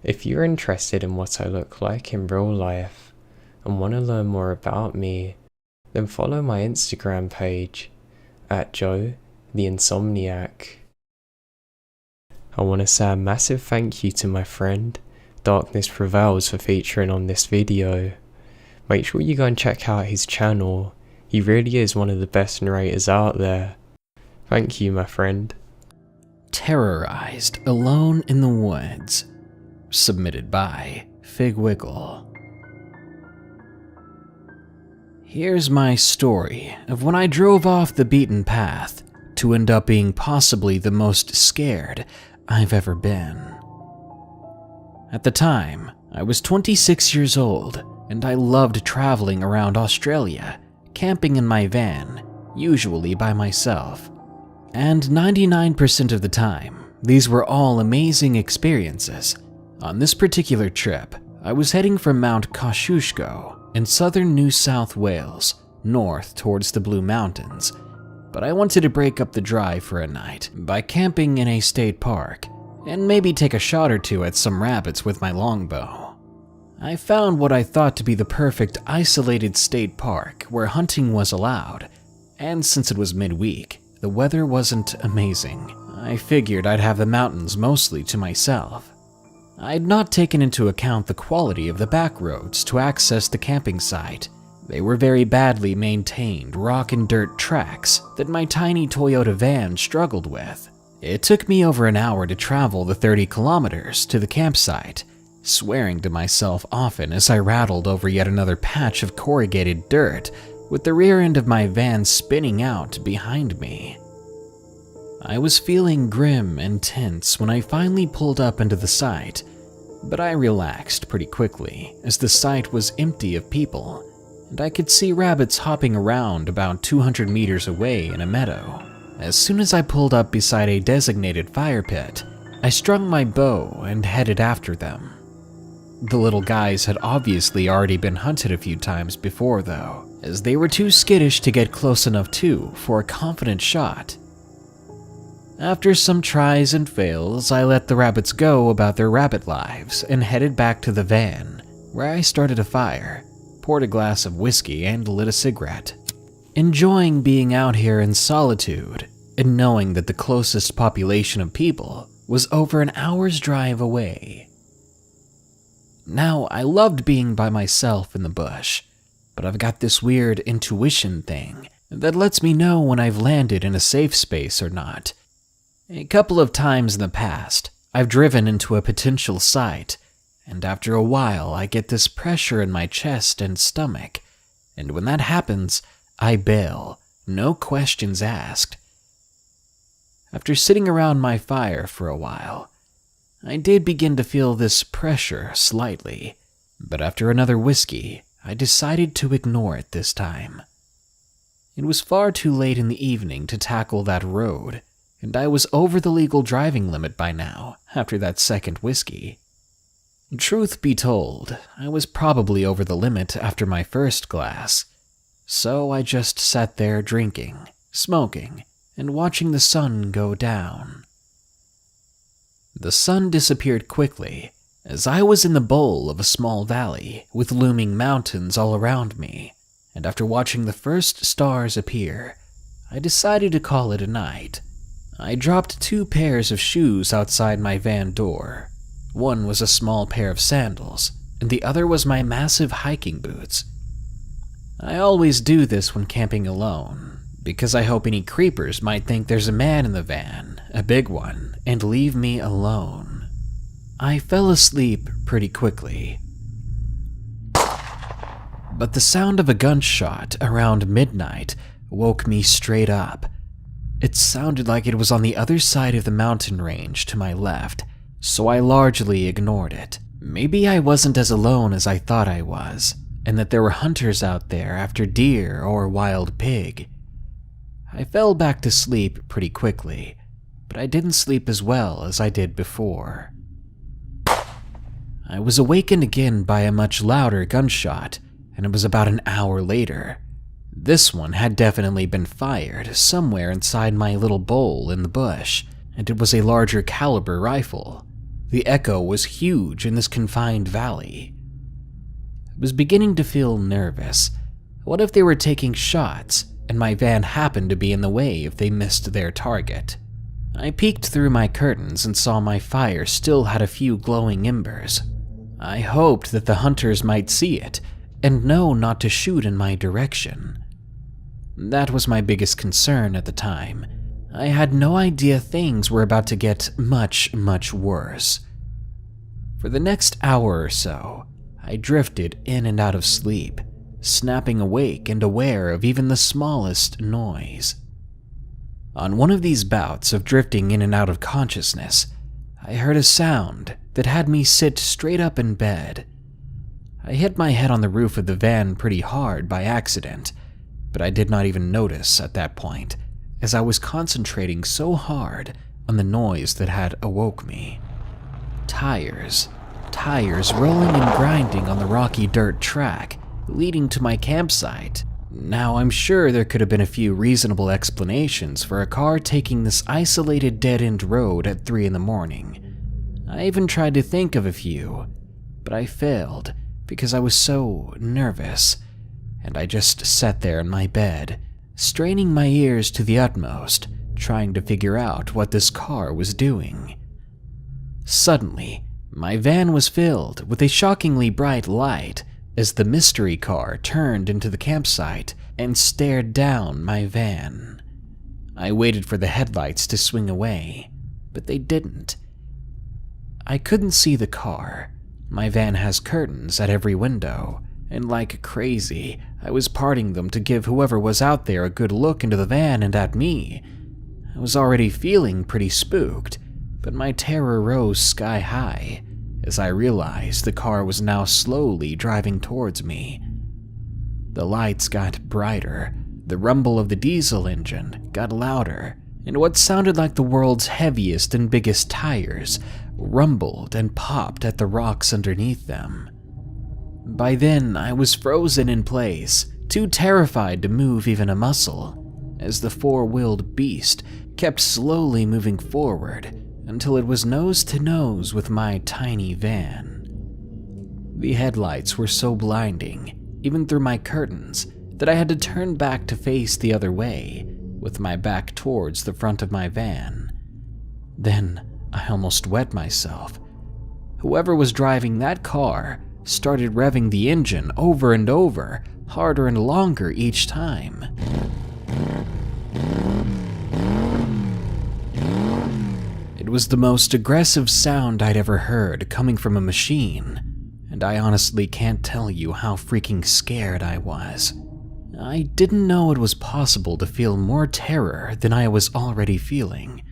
If you're interested in what I look like in real life and want to learn more about me, then follow my Instagram page at Joe the Insomniak. I want to say a massive thank you to my friend Darkness Prevails for featuring on this video. Make sure you go and check out his channel. He really is one of the best narrators out there. Thank you, my friend. Terrorized Alone in the Woods. Submitted by Figwickle. Here's my story of when I drove off the beaten path to end up being possibly the most scared I've ever been. At the time, I was 26 years old and I loved traveling around Australia, camping in my van, usually by myself. And 99% of the time, these were all amazing experiences. On this particular trip, I was heading from Mount Kosciuszko in southern New South Wales, north towards the Blue Mountains, but I wanted to break up the drive for a night by camping in a state park and maybe take a shot or two at some rabbits with my longbow. I found what I thought to be the perfect isolated state park where hunting was allowed, and since it was midweek, the weather wasn't amazing. I figured I'd have the mountains mostly to myself. I'd not taken into account the quality of the back roads to access the camping site. They were very badly maintained rock and dirt tracks that my tiny Toyota van struggled with. It took me over an hour to travel the 30 kilometers to the campsite, swearing to myself often as I rattled over yet another patch of corrugated dirt with the rear end of my van spinning out behind me. I was feeling grim and tense when I finally pulled up into the site, but I relaxed pretty quickly as the site was empty of people, and I could see rabbits hopping around about 200 meters away in a meadow. As soon as I pulled up beside a designated fire pit, I strung my bow and headed after them. The little guys had obviously already been hunted a few times before though, as they were too skittish to get close enough for a confident shot. After some tries and fails, I let the rabbits go about their rabbit lives and headed back to the van, where I started a fire, poured a glass of whiskey, and lit a cigarette. Enjoying being out here in solitude and knowing that the closest population of people was over an hour's drive away. Now, I loved being by myself in the bush, but I've got this weird intuition thing that lets me know when I've landed in a safe space or not. A couple of times in the past, I've driven into a potential site, and after a while I get this pressure in my chest and stomach, and when that happens, I bail, no questions asked. After sitting around my fire for a while, I did begin to feel this pressure slightly, but after another whiskey, I decided to ignore it this time. It was far too late in the evening to tackle that road, and I was over the legal driving limit by now, after that second whiskey. Truth be told, I was probably over the limit after my first glass, so I just sat there drinking, smoking, and watching the sun go down. The sun disappeared quickly, as I was in the bowl of a small valley with looming mountains all around me, and after watching the first stars appear, I decided to call it a night. I dropped 2 pairs of shoes outside my van door. One was a small pair of sandals, and the other was my massive hiking boots. I always do this when camping alone, because I hope any creepers might think there's a man in the van, a big one, and leave me alone. I fell asleep pretty quickly. But the sound of a gunshot around midnight woke me straight up. It sounded like it was on the other side of the mountain range to my left, so I largely ignored it. Maybe I wasn't as alone as I thought I was, and that there were hunters out there after deer or wild pig. I fell back to sleep pretty quickly, but I didn't sleep as well as I did before. I was awakened again by a much louder gunshot, and it was about an hour later. This one had definitely been fired somewhere inside my little bowl in the bush, and it was a larger caliber rifle. The echo was huge in this confined valley. I was beginning to feel nervous. What if they were taking shots, and my van happened to be in the way if they missed their target? I peeked through my curtains and saw my fire still had a few glowing embers. I hoped that the hunters might see it, and know not to shoot in my direction. That was my biggest concern at the time. I had no idea things were about to get much, much worse. For the next hour or so, I drifted in and out of sleep, snapping awake and aware of even the smallest noise. On one of these bouts of drifting in and out of consciousness, I heard a sound that had me sit straight up in bed. I hit my head on the roof of the van pretty hard by accident, but I did not even notice at that point, as I was concentrating so hard on the noise that had awoke me. Tires rolling and grinding on the rocky dirt track leading to my campsite. Now, I'm sure there could have been a few reasonable explanations for a car taking this isolated dead-end road at 3 in the morning. I even tried to think of a few, but I failed because I was so nervous, and I just sat there in my bed, straining my ears to the utmost, trying to figure out what this car was doing. Suddenly, my van was filled with a shockingly bright light as the mystery car turned into the campsite and stared down my van. I waited for the headlights to swing away, but they didn't. I couldn't see the car. My van has curtains at every window, and like crazy, I was parting them to give whoever was out there a good look into the van and at me. I was already feeling pretty spooked, but my terror rose sky high as I realized the car was now slowly driving towards me. The lights got brighter, the rumble of the diesel engine got louder, and what sounded like the world's heaviest and biggest tires rumbled and popped at the rocks underneath them. By then, I was frozen in place, too terrified to move even a muscle, as the four-wheeled beast kept slowly moving forward until it was nose to nose with my tiny van. The headlights were so blinding, even through my curtains, that I had to turn back to face the other way, with my back towards the front of my van. Then I almost wet myself. Whoever was driving that car started revving the engine over and over, harder and longer each time. It was the most aggressive sound I'd ever heard coming from a machine, and I honestly can't tell you how freaking scared I was. I didn't know it was possible to feel more terror than I was already feeling,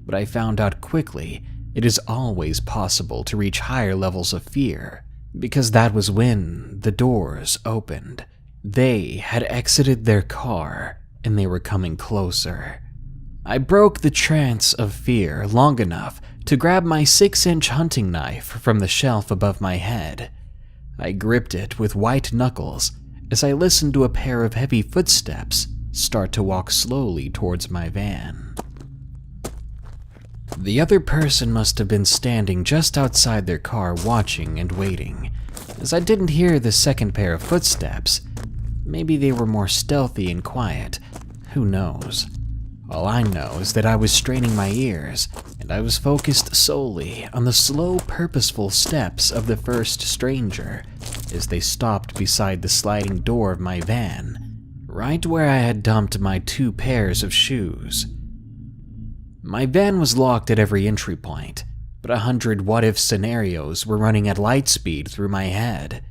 but I found out quickly it is always possible to reach higher levels of fear, because that was when the doors opened. They had exited their car, and they were coming closer. I broke the trance of fear long enough to grab my 6-inch hunting knife from the shelf above my head. I gripped it with white knuckles as I listened to a pair of heavy footsteps start to walk slowly towards my van. The other person must have been standing just outside their car watching and waiting, as I didn't hear the second pair of footsteps. Maybe they were more stealthy and quiet, who knows. All I know is that I was straining my ears, and I was focused solely on the slow, purposeful steps of the first stranger as they stopped beside the sliding door of my van, right where I had dumped my 2 pairs of shoes. My van was locked at every entry point, but 100 what-if scenarios were running at light speed through my head.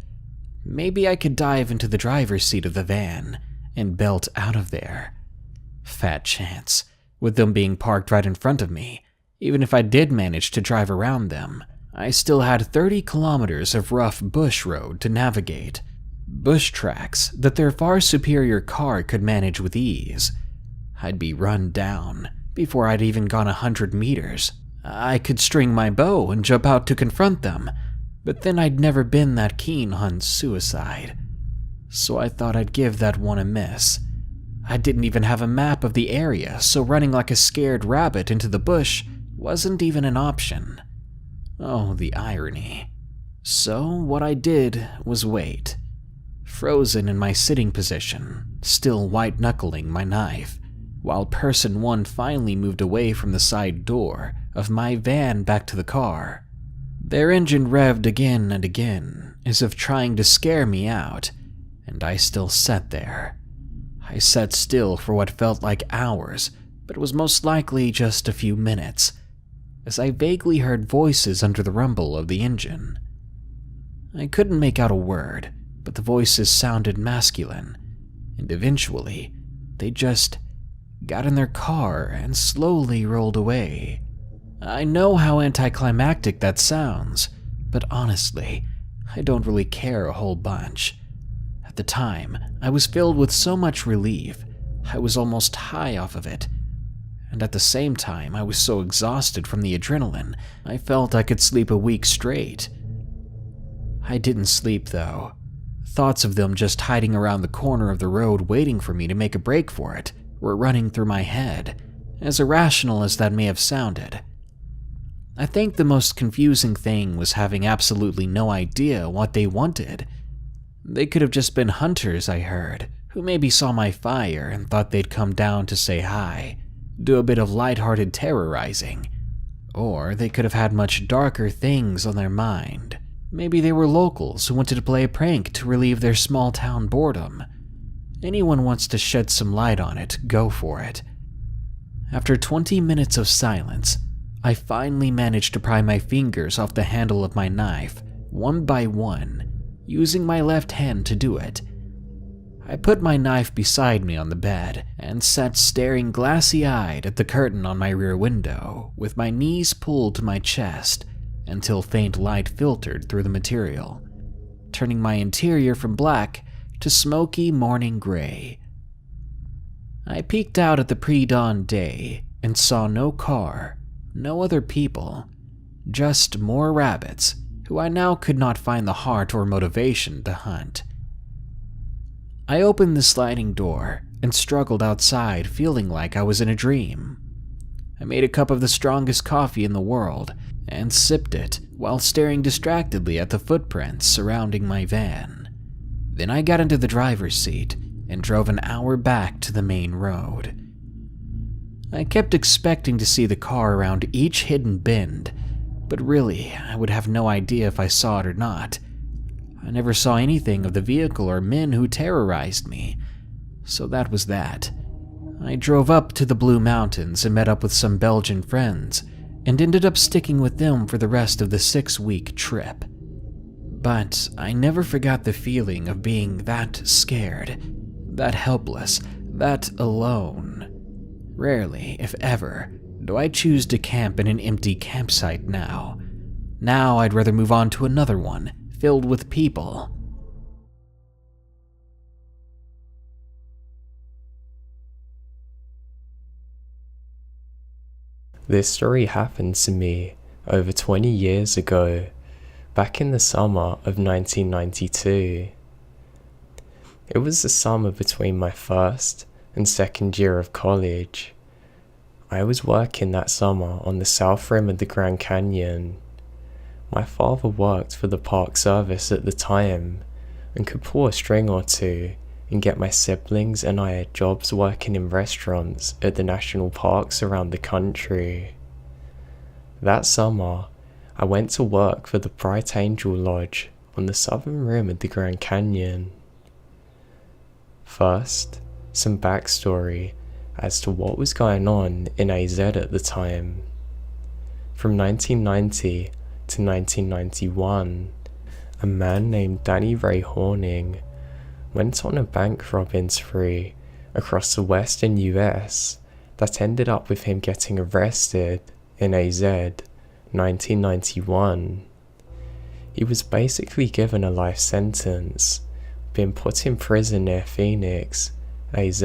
Maybe I could dive into the driver's seat of the van and belt out of there. Fat chance, with them being parked right in front of me. Even if I did manage to drive around them, I still had 30 kilometers of rough bush road to navigate. Bush tracks that their far superior car could manage with ease. I'd be run down before I'd even gone 100 meters. I could string my bow and jump out to confront them, but then I'd never been that keen on suicide. So I thought I'd give that one a miss. I didn't even have a map of the area, so running like a scared rabbit into the bush wasn't even an option. Oh, the irony. So what I did was wait, frozen in my sitting position, still white-knuckling my knife, while Person 1 finally moved away from the side door of my van back to the car. Their engine revved again and again, as if trying to scare me out, and I still sat there. I sat still for what felt like hours, but was most likely just a few minutes, as I vaguely heard voices under the rumble of the engine. I couldn't make out a word, but the voices sounded masculine, and eventually, they just got in their car and slowly rolled away. I know how anticlimactic that sounds, but honestly, I don't really care a whole bunch. At the time, I was filled with so much relief, I was almost high off of it. And at the same time, I was so exhausted from the adrenaline, I felt I could sleep a week straight. I didn't sleep, though. Thoughts of them just hiding around the corner of the road waiting for me to make a break for it were running through my head, as irrational as that may have sounded. I think the most confusing thing was having absolutely no idea what they wanted. They could have just been hunters, I heard, who maybe saw my fire and thought they'd come down to say hi, do a bit of lighthearted terrorizing. Or they could have had much darker things on their mind. Maybe they were locals who wanted to play a prank to relieve their small-town boredom. Anyone wants to shed some light on it, go for it. After 20 minutes of silence, I finally managed to pry my fingers off the handle of my knife, one by one, using my left hand to do it. I put my knife beside me on the bed and sat staring glassy-eyed at the curtain on my rear window, with my knees pulled to my chest until faint light filtered through the material, turning my interior from black to smoky morning gray. I peeked out at the pre-dawn day and saw no car, no other people, just more rabbits who I now could not find the heart or motivation to hunt. I opened the sliding door and struggled outside, feeling like I was in a dream. I made a cup of the strongest coffee in the world and sipped it while staring distractedly at the footprints surrounding my van. Then I got into the driver's seat and drove an hour back to the main road. I kept expecting to see the car around each hidden bend, but really, I would have no idea if I saw it or not. I never saw anything of the vehicle or men who terrorized me, so that was that. I drove up to the Blue Mountains and met up with some Belgian friends, and ended up sticking with them for the rest of the 6-week trip. But I never forgot the feeling of being that scared, that helpless, that alone. Rarely, if ever, do I choose to camp in an empty campsite now. Now I'd rather move on to another one, filled with people. This story happened to me over 20 years ago, back in the summer of 1992. It was the summer between my first and second year of college. I was working that summer on the south rim of the Grand Canyon. My father worked for the Park Service at the time and could pull a string or two and get my siblings and I jobs working in restaurants at the national parks around the country. That summer, I went to work for the Bright Angel Lodge on the southern rim of the Grand Canyon. First, some backstory as to what was going on in AZ at the time. From 1990 to 1991, a man named Danny Ray Horning went on a bank robbing spree across the western US that ended up with him getting arrested in AZ 1991. He was basically given a life sentence, being put in prison near Phoenix, AZ.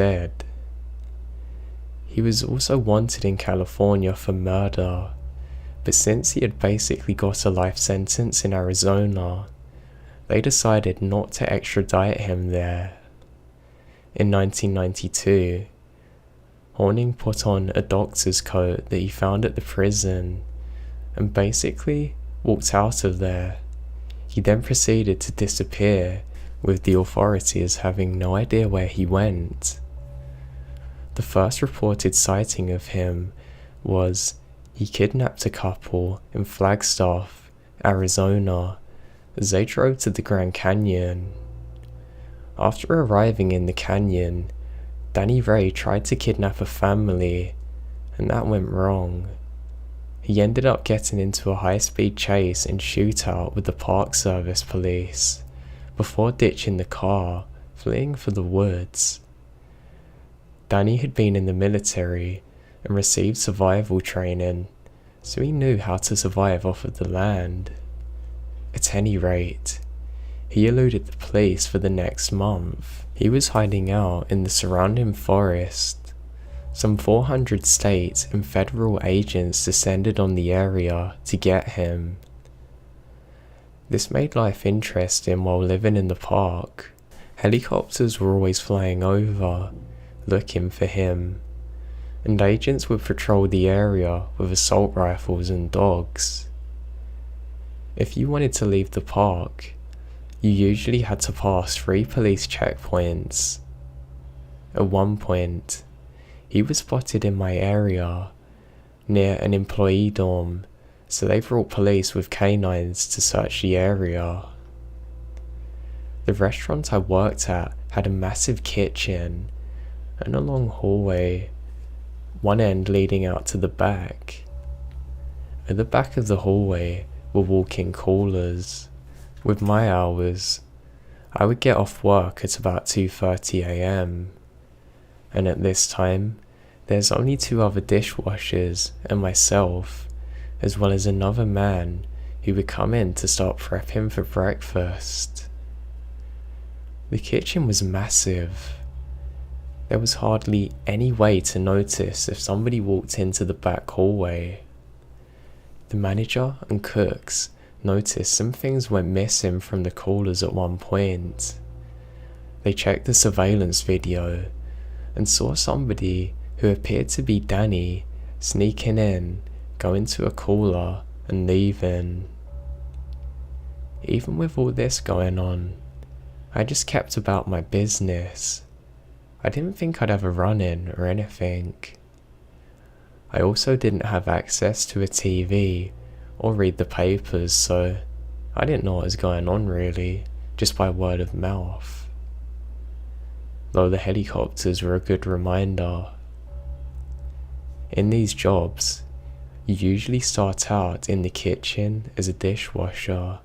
He was also wanted in California for murder, but since he had basically got a life sentence in Arizona, they decided not to extradite him there. In 1992, Horning put on a doctor's coat that he found at the prison and basically walked out of there. He then proceeded to disappear, with the authorities having no idea where he went. The first reported sighting of him was he kidnapped a couple in Flagstaff, Arizona, as they drove to the Grand Canyon. After arriving in the canyon, Danny Ray tried to kidnap a family, and that went wrong. He ended up getting into a high-speed chase and shootout with the Park Service police, before ditching the car, fleeing for the woods. Danny had been in the military and received survival training, so he knew how to survive off of the land. At any rate, he eluded the police for the next month. He was hiding out in the surrounding forest. Some 400 state and federal agents descended on the area to get him. This made life interesting while living in the park. Helicopters were always flying over, looking for him, and agents would patrol the area with assault rifles and dogs. If you wanted to leave the park, you usually had to pass 3 police checkpoints. At one point, he was spotted in my area, near an employee dorm, so they brought police with canines to search the area. The restaurant I worked at had a massive kitchen and a long hallway, one end leading out to the back. At the back of the hallway were walk-in coolers. With my hours, I would get off work at about 2:30 AM, and at this time, there's only 2 other dishwashers and myself, as well as another man who would come in to start prepping for breakfast. The kitchen was massive. There was hardly any way to notice if somebody walked into the back hallway. The manager and cooks noticed some things went missing from the coolers at one point. They checked the surveillance video and saw somebody who appeared to be Danny sneaking in, going to a cooler and leaving. Even with all this going on, I just kept about my business. I didn't think I'd have a run-in or anything. I also didn't have access to a TV or read the papers, so I didn't know what was going on really, just by word of mouth. Though the helicopters were a good reminder. In these jobs, you usually start out in the kitchen as a dishwasher,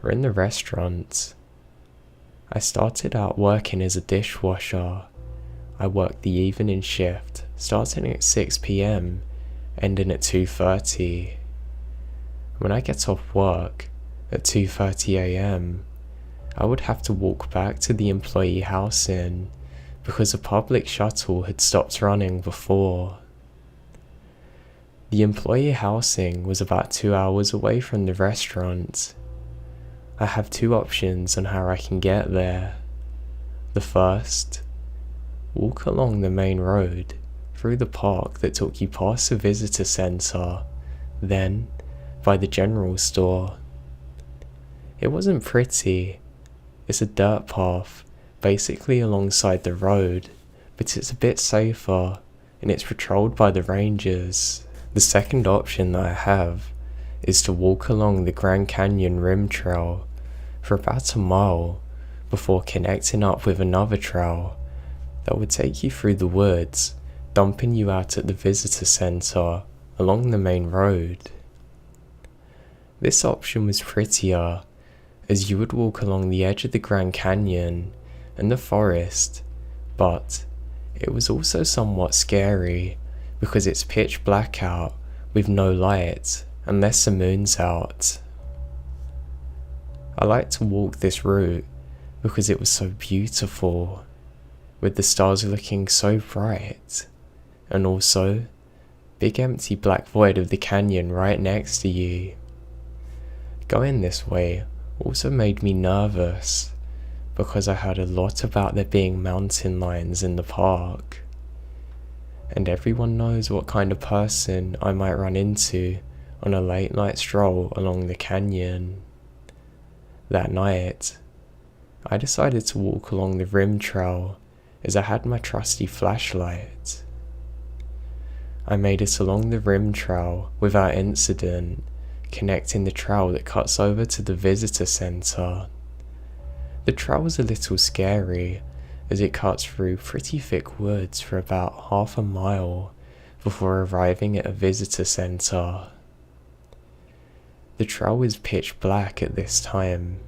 or in the restaurant. I started out working as a dishwasher. I worked the evening shift, starting at 6 PM, ending at 2:30. When I get off work at 2:30 AM, I would have to walk back to the employee housing because a public shuttle had stopped running before. The employee housing was about 2 hours away from the restaurant. I have 2 options on how I can get there. The first, walk along the main road through the park that took you past the visitor centre, then by the general store. It wasn't pretty. It's a dirt path basically alongside the road, but it's a bit safer and it's patrolled by the rangers. The second option that I have is to walk along the Grand Canyon Rim Trail for about a mile before connecting up with another trail that would take you through the woods, dumping you out at the visitor centre along the main road. This option was prettier, as you would walk along the edge of the Grand Canyon and the forest, but it was also somewhat scary because it's pitch black out with no light unless the moon's out. I liked to walk this route because it was so beautiful, with the stars looking so bright, and also big empty black void of the canyon right next to you. Going this way also made me nervous because I heard a lot about there being mountain lions in the park, and everyone knows what kind of person I might run into on a late night stroll along the canyon. That night, I decided to walk along the rim trail as I had my trusty flashlight. I made it along the rim trail without incident, connecting the trail that cuts over to the visitor center. The trail was a little scary as it cuts through pretty thick woods for about half a mile before arriving at a visitor center. The trail is pitch black at this time,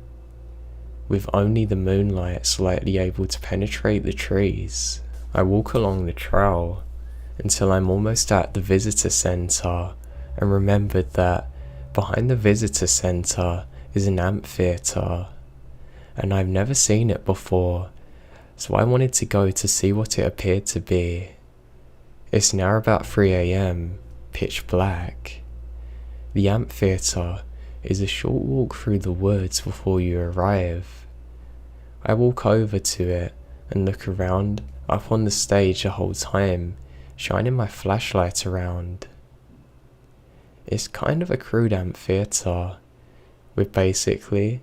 with only the moonlight slightly able to penetrate the trees. I walk along the trail until I'm almost at the visitor center and remembered that behind the visitor center is an amphitheater, and I've never seen it before, so I wanted to go to see what it appeared to be. It's now about 3 AM, pitch black. The amphitheater is a short walk through the woods before you arrive. I walk over to it and look around up on the stage the whole time, shining my flashlight around. It's kind of a crude amphitheater, with basically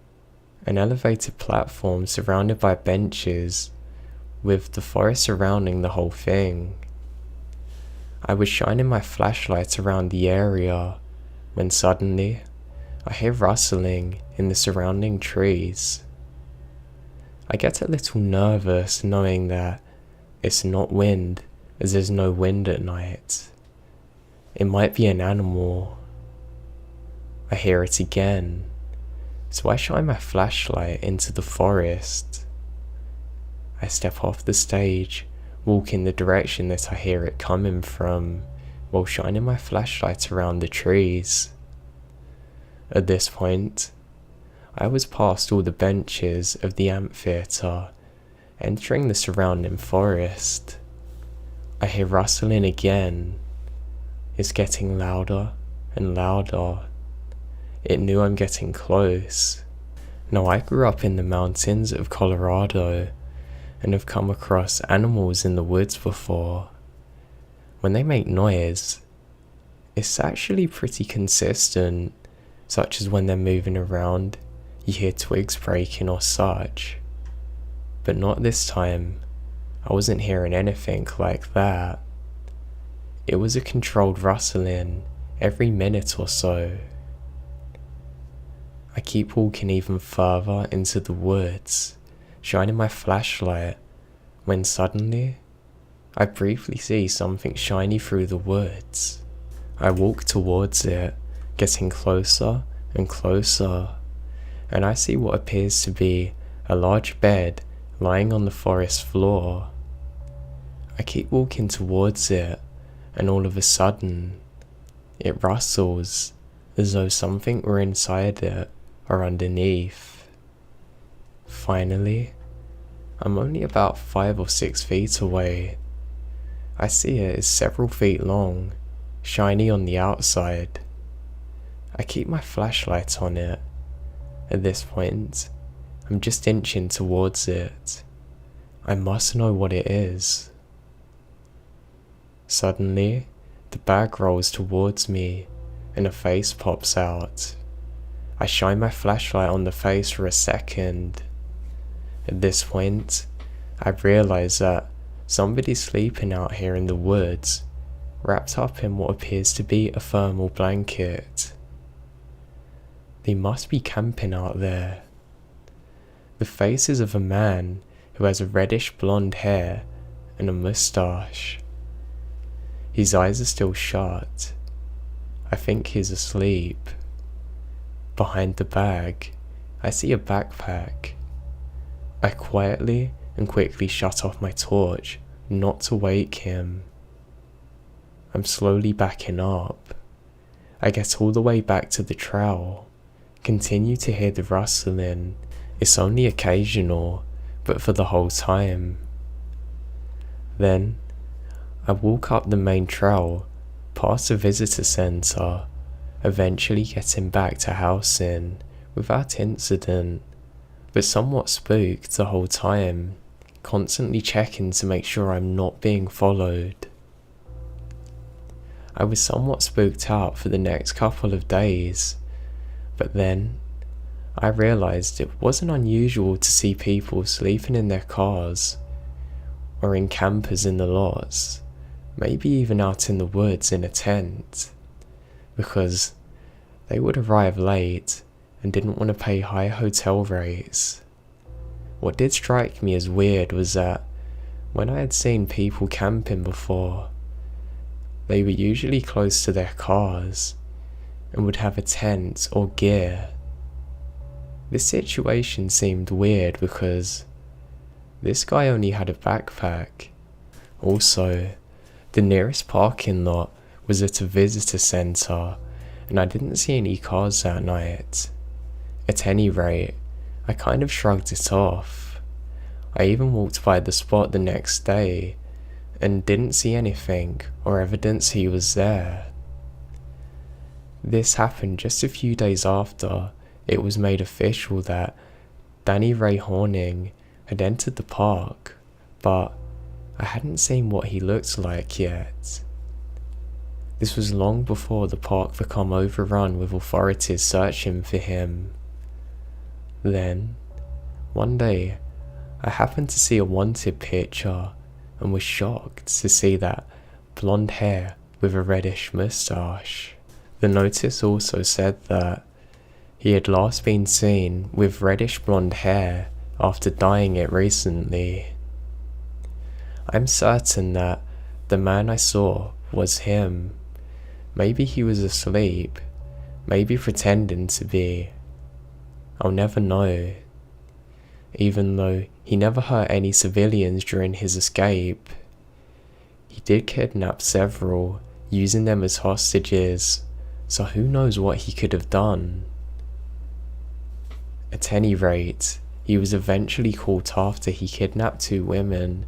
an elevated platform surrounded by benches, with the forest surrounding the whole thing. I was shining my flashlight around the area when suddenly I hear rustling in the surrounding trees. I get a little nervous knowing that it's not wind, as there's no wind at night. It might be an animal. I hear it again, so I shine my flashlight into the forest. I step off the stage, walk in the direction that I hear it coming from, while shining my flashlight around the trees. At this point, I was past all the benches of the amphitheater, entering the surrounding forest. I hear rustling again. It's getting louder and louder. It knew I'm getting close. Now, I grew up in the mountains of Colorado and have come across animals in the woods before. When they make noise, it's actually pretty consistent, such as when they're moving around, you hear twigs breaking or such. But not this time. I wasn't hearing anything like that. It was a controlled rustling every minute or so. I keep walking even further into the woods, shining my flashlight, when suddenly I briefly see something shiny through the woods. I walk towards it, getting closer and closer, and I see what appears to be a large bed lying on the forest floor. I keep walking towards it, and all of a sudden, it rustles as though something were inside it or underneath. Finally, I'm only about 5 or 6 feet away. I see it is several feet long, shiny on the outside. I keep my flashlight on it. At this point, I'm just inching towards it. I must know what it is. Suddenly, the bag rolls towards me and a face pops out. I shine my flashlight on the face for a second. At this point, I realize that somebody's sleeping out here in the woods, wrapped up in what appears to be a thermal blanket. They must be camping out there. The face is of a man who has a reddish blonde hair and a moustache. His eyes are still shut. I think he's asleep. Behind the bag, I see a backpack. I quietly and quickly shut off my torch, not to wake him. I'm slowly backing up. I get all the way back to the trail, continue to hear the rustling. It's only occasional, but for the whole time. Then, I walk up the main trail, past the visitor center, eventually getting back to housing without incident, but somewhat spooked the whole time, constantly checking to make sure I'm not being followed. I was somewhat spooked out for the next couple of days, but then I realized it wasn't unusual to see people sleeping in their cars or in campers in the lots, maybe even out in the woods in a tent, because they would arrive late and didn't want to pay high hotel rates. What did strike me as weird was that when I had seen people camping before, they were usually close to their cars and would have a tent or gear. This situation seemed weird because this guy only had a backpack. Also, the nearest parking lot was at a visitor centre and I didn't see any cars that night. At any rate, I kind of shrugged it off. I even walked by the spot the next day and didn't see anything or evidence he was there. This happened just a few days after it was made official that Danny Ray Horning had entered the park, but I hadn't seen what he looked like yet. This was long before the park became overrun with authorities searching for him. Then, one day, I happened to see a wanted picture and was shocked to see that blonde hair with a reddish moustache. The notice also said that he had last been seen with reddish blonde hair after dyeing it recently. I'm certain that the man I saw was him. Maybe he was asleep, maybe pretending to be. I'll never know. Even though he never hurt any civilians during his escape, he did kidnap several, using them as hostages, so who knows what he could have done. At any rate, he was eventually caught after he kidnapped 2 women,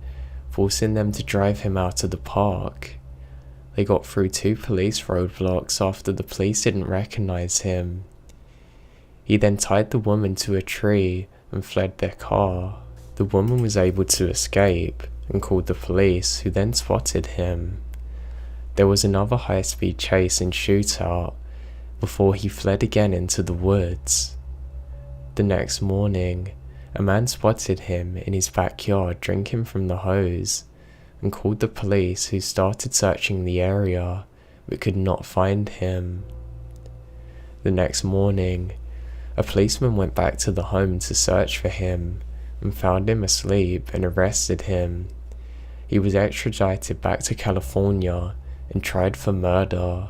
forcing them to drive him out of the park. They got through 2 police roadblocks after the police didn't recognize him. He then tied the woman to a tree and fled their car. The woman was able to escape and called the police, who then spotted him. There was another high-speed chase and shootout before he fled again into the woods. The next morning, a man spotted him in his backyard drinking from the hose and called the police, who started searching the area but could not find him. The next morning, a policeman went back to the home to search for him and found him asleep and arrested him. He was extradited back to California and tried for murder.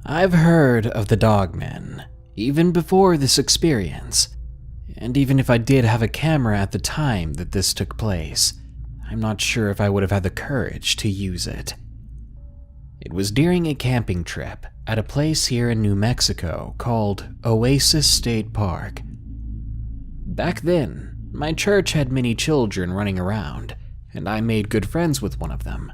I've heard of the dogmen, even before this experience, and even if I did have a camera at the time that this took place, I'm not sure if I would have had the courage to use it. It was during a camping trip at a place here in New Mexico called Oasis State Park. Back then, my church had many children running around, and I made good friends with one of them.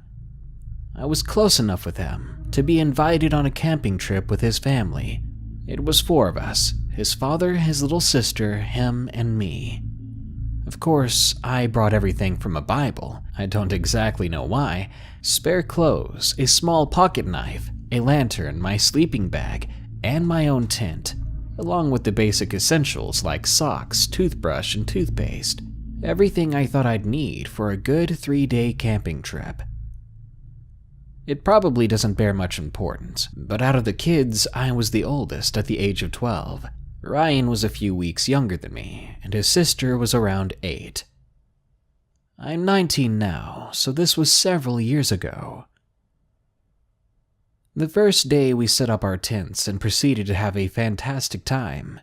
I was close enough with him to be invited on a camping trip with his family. It was 4 of us, his father, his little sister, him, and me. Of course, I brought everything from a Bible, I don't exactly know why, spare clothes, a small pocket knife, a lantern, my sleeping bag, and my own tent, along with the basic essentials like socks, toothbrush, and toothpaste. Everything I thought I'd need for a good 3-day camping trip. It probably doesn't bear much importance, but out of the kids, I was the oldest at the age of 12. Ryan was a few weeks younger than me, and his sister was around 8. I'm 19 now, so this was several years ago. The first day we set up our tents and proceeded to have a fantastic time.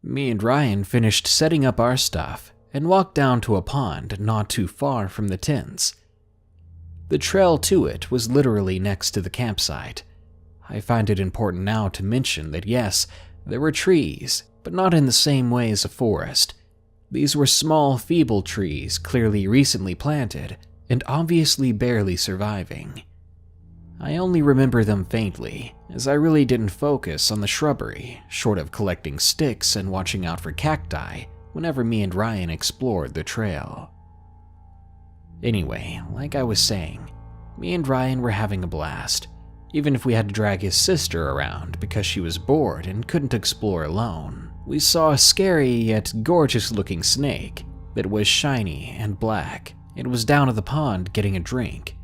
Me and Ryan finished setting up our stuff and walked down to a pond not too far from the tents. The trail to it was literally next to the campsite. I find it important now to mention that yes, there were trees, but not in the same way as a forest. These were small, feeble trees, clearly recently planted, and obviously barely surviving. I only remember them faintly, as I really didn't focus on the shrubbery, short of collecting sticks and watching out for cacti. whenever me and Ryan explored the trail. Anyway, like I was saying, me and Ryan were having a blast, even if we had to drag his sister around because she was bored and couldn't explore alone. We saw a scary yet gorgeous-looking snake that was shiny and black. It was down at the pond getting a drink.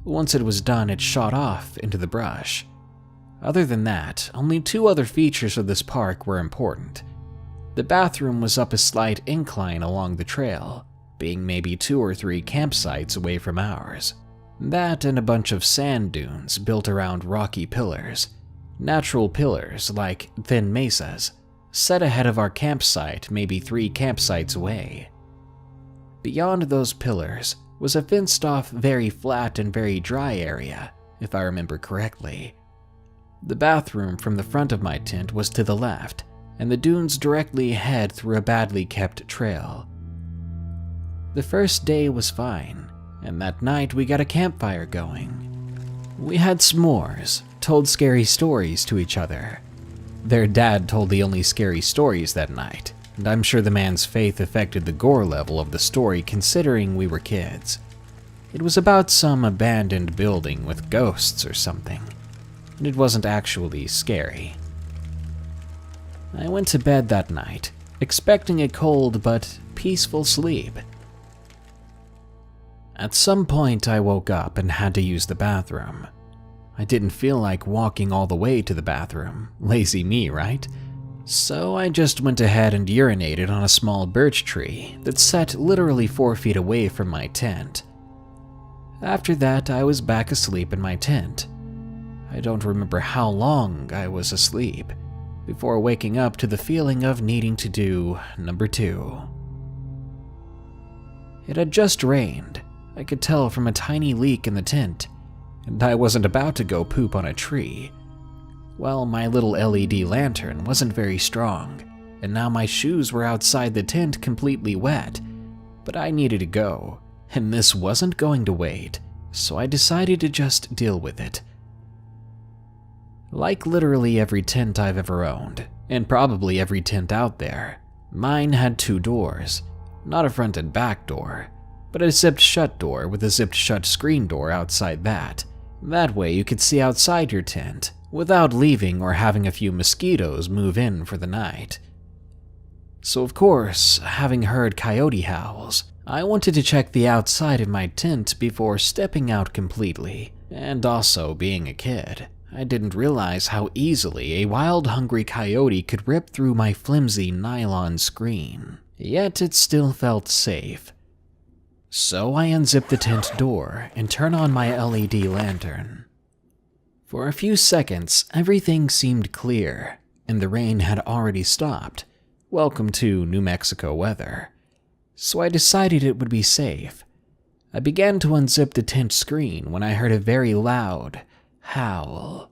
Once it was done, it shot off into the brush. Other than that, only 2 other features of this park were important. The bathroom was up a slight incline along the trail, being maybe 2 or 3 campsites away from ours. That and a bunch of sand dunes built around rocky pillars, natural pillars like thin mesas, set ahead of our campsite maybe 3 campsites away. Beyond those pillars was a fenced-off, very flat and very dry area, if I remember correctly. The bathroom from the front of my tent was to the left, and the dunes directly ahead through a badly kept trail. The first day was fine, and that night we got a campfire going. We had s'mores, told scary stories to each other. Their dad told the only scary stories that night, and I'm sure the man's faith affected the gore level of the story considering we were kids. It was about some abandoned building with ghosts or something, and it wasn't actually scary. I went to bed that night, expecting a cold but peaceful sleep. At some point I woke up and had to use the bathroom. I didn't feel like walking all the way to the bathroom. Lazy me, right? So I just went ahead and urinated on a small birch tree that sat literally 4 feet away from my tent. After that, I was back asleep in my tent. I don't remember how long I was asleep before waking up to the feeling of needing to do number 2. It had just rained. I could tell from a tiny leak in the tent, and I wasn't about to go poop on a tree. Well, my little LED lantern wasn't very strong, and now my shoes were outside the tent completely wet, but I needed to go, and this wasn't going to wait, so I decided to just deal with it. Like literally every tent I've ever owned, and probably every tent out there, mine had 2 doors, not a front and back door, but a zipped shut door with a zipped shut screen door outside that. That way you could see outside your tent without leaving or having a few mosquitoes move in for the night. So of course, having heard coyote howls, I wanted to check the outside of my tent before stepping out completely. And also, being a kid, I didn't realize how easily a wild hungry coyote could rip through my flimsy nylon screen. Yet it still felt safe. So I unzipped the tent door and turned on my LED lantern. For a few seconds, everything seemed clear, and the rain had already stopped. Welcome to New Mexico weather. So I decided it would be safe. I began to unzip the tent screen when I heard a very loud howl,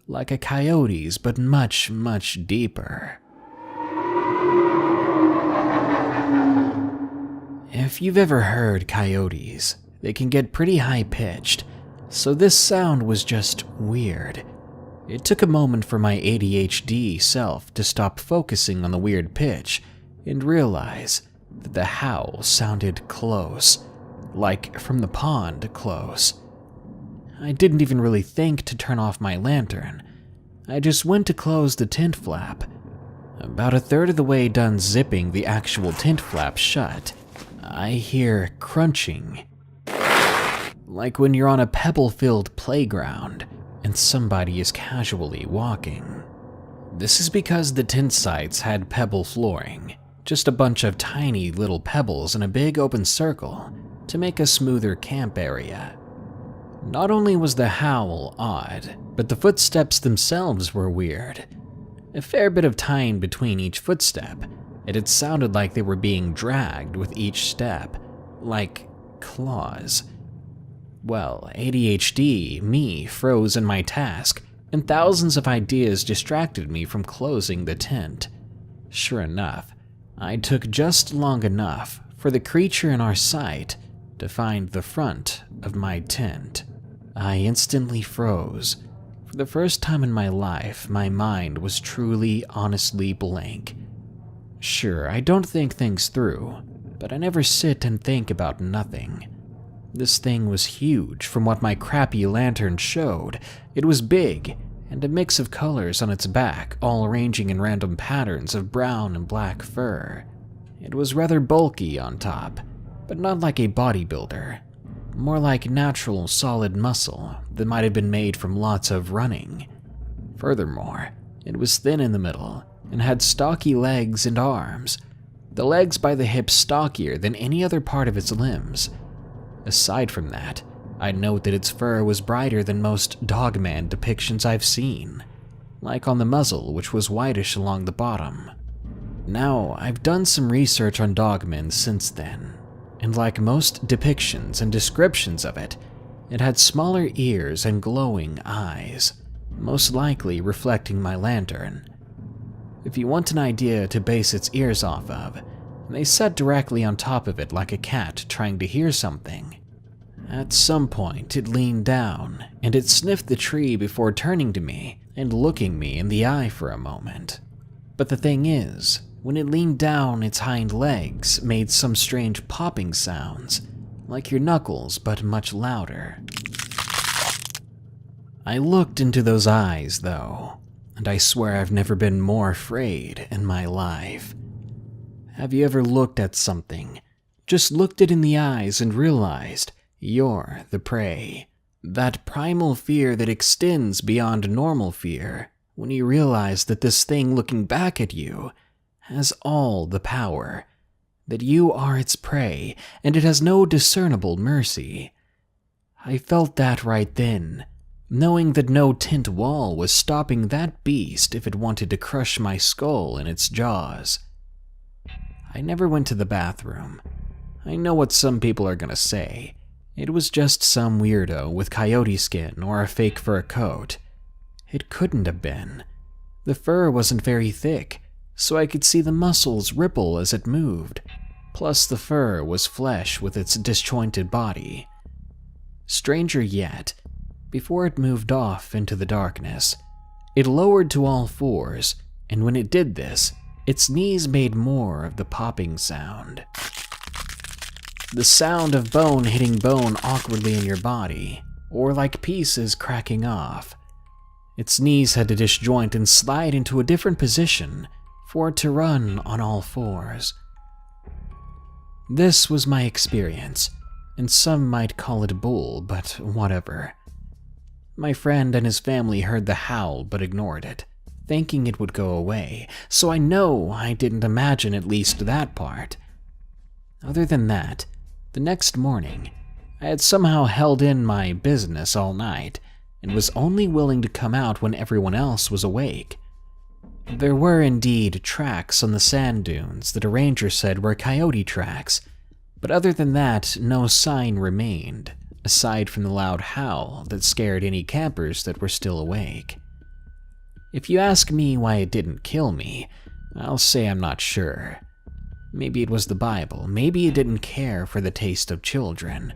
like a coyote's but much, much deeper. If you've ever heard coyotes, they can get pretty high-pitched, so this sound was just weird. It took a moment for my ADHD self to stop focusing on the weird pitch and realize that the howl sounded close, like from the pond close. I didn't even really think to turn off my lantern. I just went to close the tent flap. About a third of the way done zipping the actual tent flap shut, I hear crunching, like when you're on a pebble-filled playground and somebody is casually walking. This is because the tent sites had pebble flooring, just a bunch of tiny little pebbles in a big open circle to make a smoother camp area. Not only was the howl odd, but the footsteps themselves were weird. A fair bit of time between each footstep, and it sounded like they were being dragged with each step, like claws. Well, ADHD, me, froze in my task, and thousands of ideas distracted me from closing the tent. Sure enough, I took just long enough for the creature in our sight to find the front of my tent. I instantly froze. For the first time in my life, my mind was truly, honestly blank. Sure, I don't think things through, but I never sit and think about nothing. This thing was huge from what my crappy lantern showed. It was big, and a mix of colors on its back, all ranging in random patterns of brown and black fur. It was rather bulky on top, but not like a bodybuilder. More like natural solid muscle that might have been made from lots of running. Furthermore, it was thin in the middle and had stocky legs and arms. The legs by the hips stockier than any other part of its limbs. Aside from that, I'd note that its fur was brighter than most dogman depictions I've seen, like on the muzzle, which was whitish along the bottom. Now, I've done some research on dogmen since then, and like most depictions and descriptions of it, it had smaller ears and glowing eyes, most likely reflecting my lantern. If you want an idea to base its ears off of, they sat directly on top of it like a cat trying to hear something. At some point, it leaned down, and it sniffed the tree before turning to me and looking me in the eye for a moment. But the thing is, when it leaned down, its hind legs made some strange popping sounds, like your knuckles but much louder. I looked into those eyes, though, and I swear I've never been more afraid in my life. Have you ever looked at something, just looked it in the eyes and realized you're the prey? That primal fear that extends beyond normal fear when you realize that this thing looking back at you has all the power, that you are its prey, and it has no discernible mercy. I felt that right then, knowing that no tint wall was stopping that beast if it wanted to crush my skull in its jaws. I never went to the bathroom. I know what some people are gonna say. It was just some weirdo with coyote skin or a fake fur coat. It couldn't have been. The fur wasn't very thick, so I could see the muscles ripple as it moved. Plus the fur was flesh with its disjointed body. Stranger yet, before it moved off into the darkness, it lowered to all fours, and when it did this, its knees made more of the popping sound. The sound of bone hitting bone awkwardly in your body, or like pieces cracking off. Its knees had to disjoint and slide into a different position for it to run on all fours. This was my experience, and some might call it bull, but whatever. My friend and his family heard the howl but ignored it, thinking it would go away, so I know I didn't imagine at least that part. Other than that, the next morning, I had somehow held in my business all night and was only willing to come out when everyone else was awake. There were indeed tracks on the sand dunes that a ranger said were coyote tracks, but other than that, no sign remained, aside from the loud howl that scared any campers that were still awake. If you ask me why it didn't kill me, I'll say I'm not sure. Maybe it was the Bible, maybe it didn't care for the taste of children.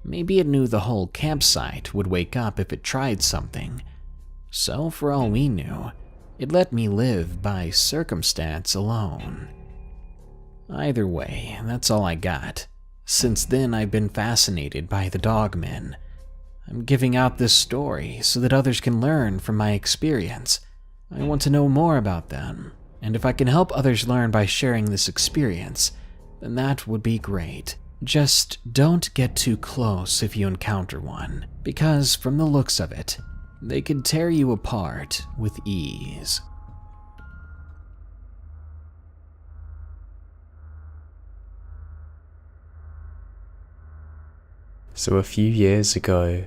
Maybe it knew the whole campsite would wake up if it tried something. So for all we knew, it let me live by circumstance alone. Either way, that's all I got. Since then, I've been fascinated by the dogmen. I'm giving out this story so that others can learn from my experience. I want to know more about them, and if I can help others learn by sharing this experience, then that would be great. Just don't get too close if you encounter one, because from the looks of it, they could tear you apart with ease. So a few years ago,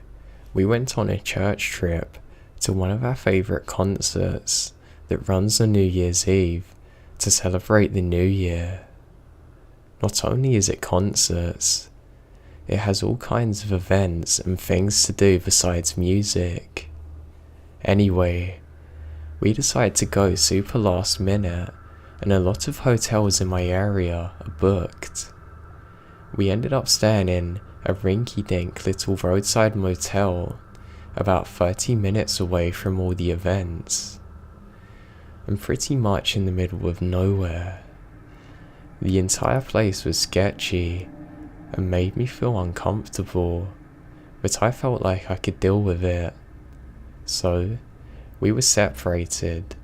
we went on a church trip to one of our favourite concerts that runs on New Year's Eve to celebrate the new year. Not only is it concerts, it has all kinds of events and things to do besides music. Anyway, we decided to go super last minute, and a lot of hotels in my area are booked. We ended up staying in a rinky-dink little roadside motel about 30 minutes away from all the events, and pretty much in the middle of nowhere. The entire place was sketchy and made me feel uncomfortable, but I felt like I could deal with it. So, we were separated,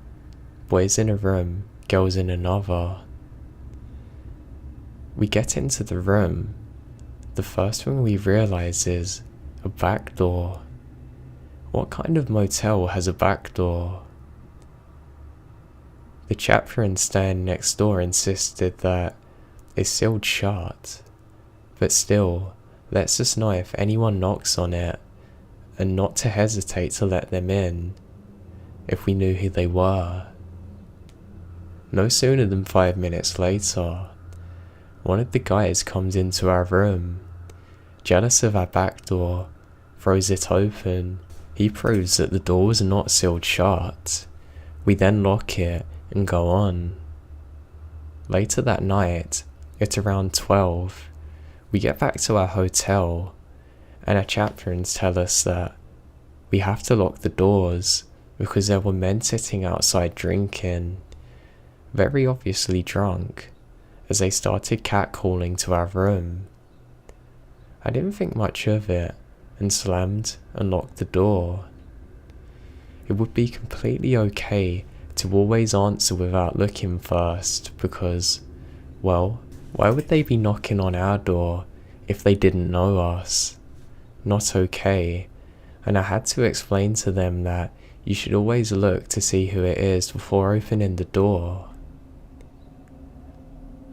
boys in a room, girls in another. We get into the room. The first thing we realise is a back door. What kind of motel has a back door? The chaplain staying next door insisted that it's sealed shut, but still lets us know if anyone knocks on it and not to hesitate to let them in if we knew who they were. No sooner than 5 minutes later, one of the guys comes into our room. Jealous of our back door, throws it open. He proves that the door was not sealed shut. We then lock it and go on. Later that night, at around 12, we get back to our hotel, and our chaplains tell us that we have to lock the doors because there were men sitting outside drinking, very obviously drunk, as they started catcalling to our room. I didn't think much of it and slammed and locked the door. It would be completely okay to always answer without looking first because, well, why would they be knocking on our door if they didn't know us? Not okay, and I had to explain to them that you should always look to see who it is before opening the door.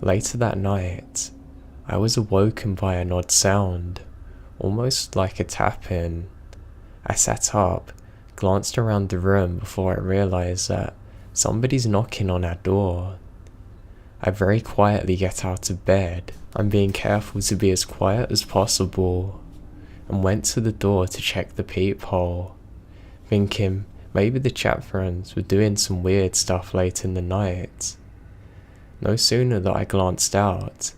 Later that night, I was awoken by an odd sound, almost like a tapping. I sat up, glanced around the room before I realised that somebody's knocking on our door. I very quietly get out of bed. I'm being careful to be as quiet as possible, and went to the door to check the peephole, thinking maybe the chaplains were doing some weird stuff late in the night. No sooner that I glanced out,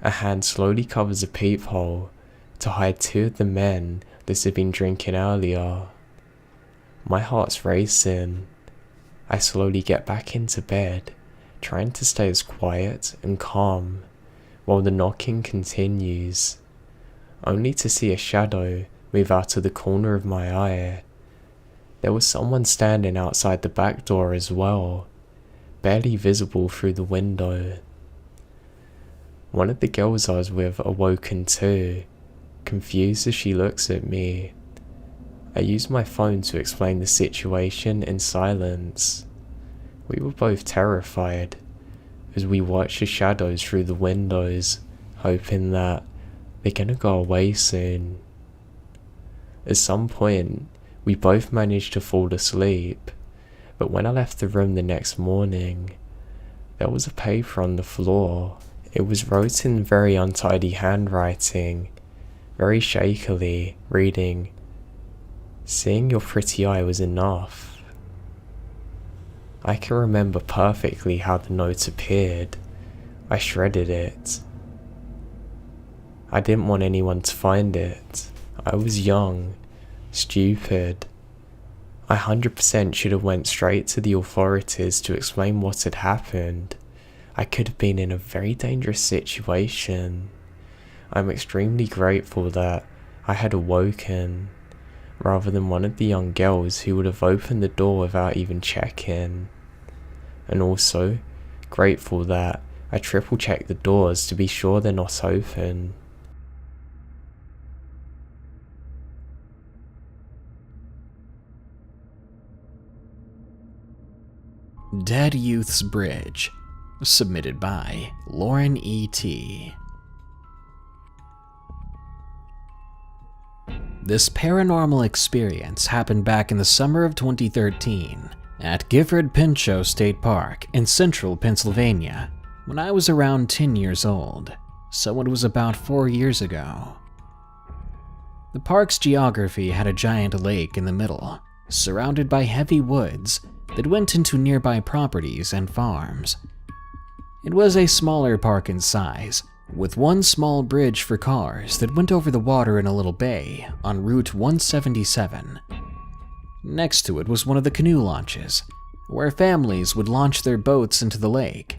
a hand slowly covers a peephole to hide two of the men that had been drinking earlier. My heart's racing. I slowly get back into bed, trying to stay as quiet and calm while the knocking continues, only to see a shadow move out of the corner of my eye. There was someone standing outside the back door as well, barely visible through the window. One of the girls I was with awoken too, confused as she looks at me. I used my phone to explain the situation in silence. We were both terrified as we watched the shadows through the windows, hoping that they're gonna go away soon. At some point, we both managed to fall asleep, but when I left the room the next morning, there was a paper on the floor. It was wrote in very untidy handwriting, very shakily, reading, "Seeing your pretty eye was enough." I can remember perfectly how the note appeared. I shredded it. I didn't want anyone to find it. I was young, stupid. I 100% should have went straight to the authorities to explain what had happened. I could have been in a very dangerous situation. I'm extremely grateful that I had awoken, rather than one of the young girls who would have opened the door without even checking. And also, grateful that I triple checked the doors to be sure they're not open. Dead Youth's Bridge, submitted by Lauren E.T. This paranormal experience happened back in the summer of 2013 at Gifford Pinchot State Park in central Pennsylvania when I was around 10 years old, so it was about 4 years ago. The park's geography had a giant lake in the middle, surrounded by heavy woods that went into nearby properties and farms. It was a smaller park in size, with one small bridge for cars that went over the water in a little bay on Route 177. Next to it was one of the canoe launches, where families would launch their boats into the lake.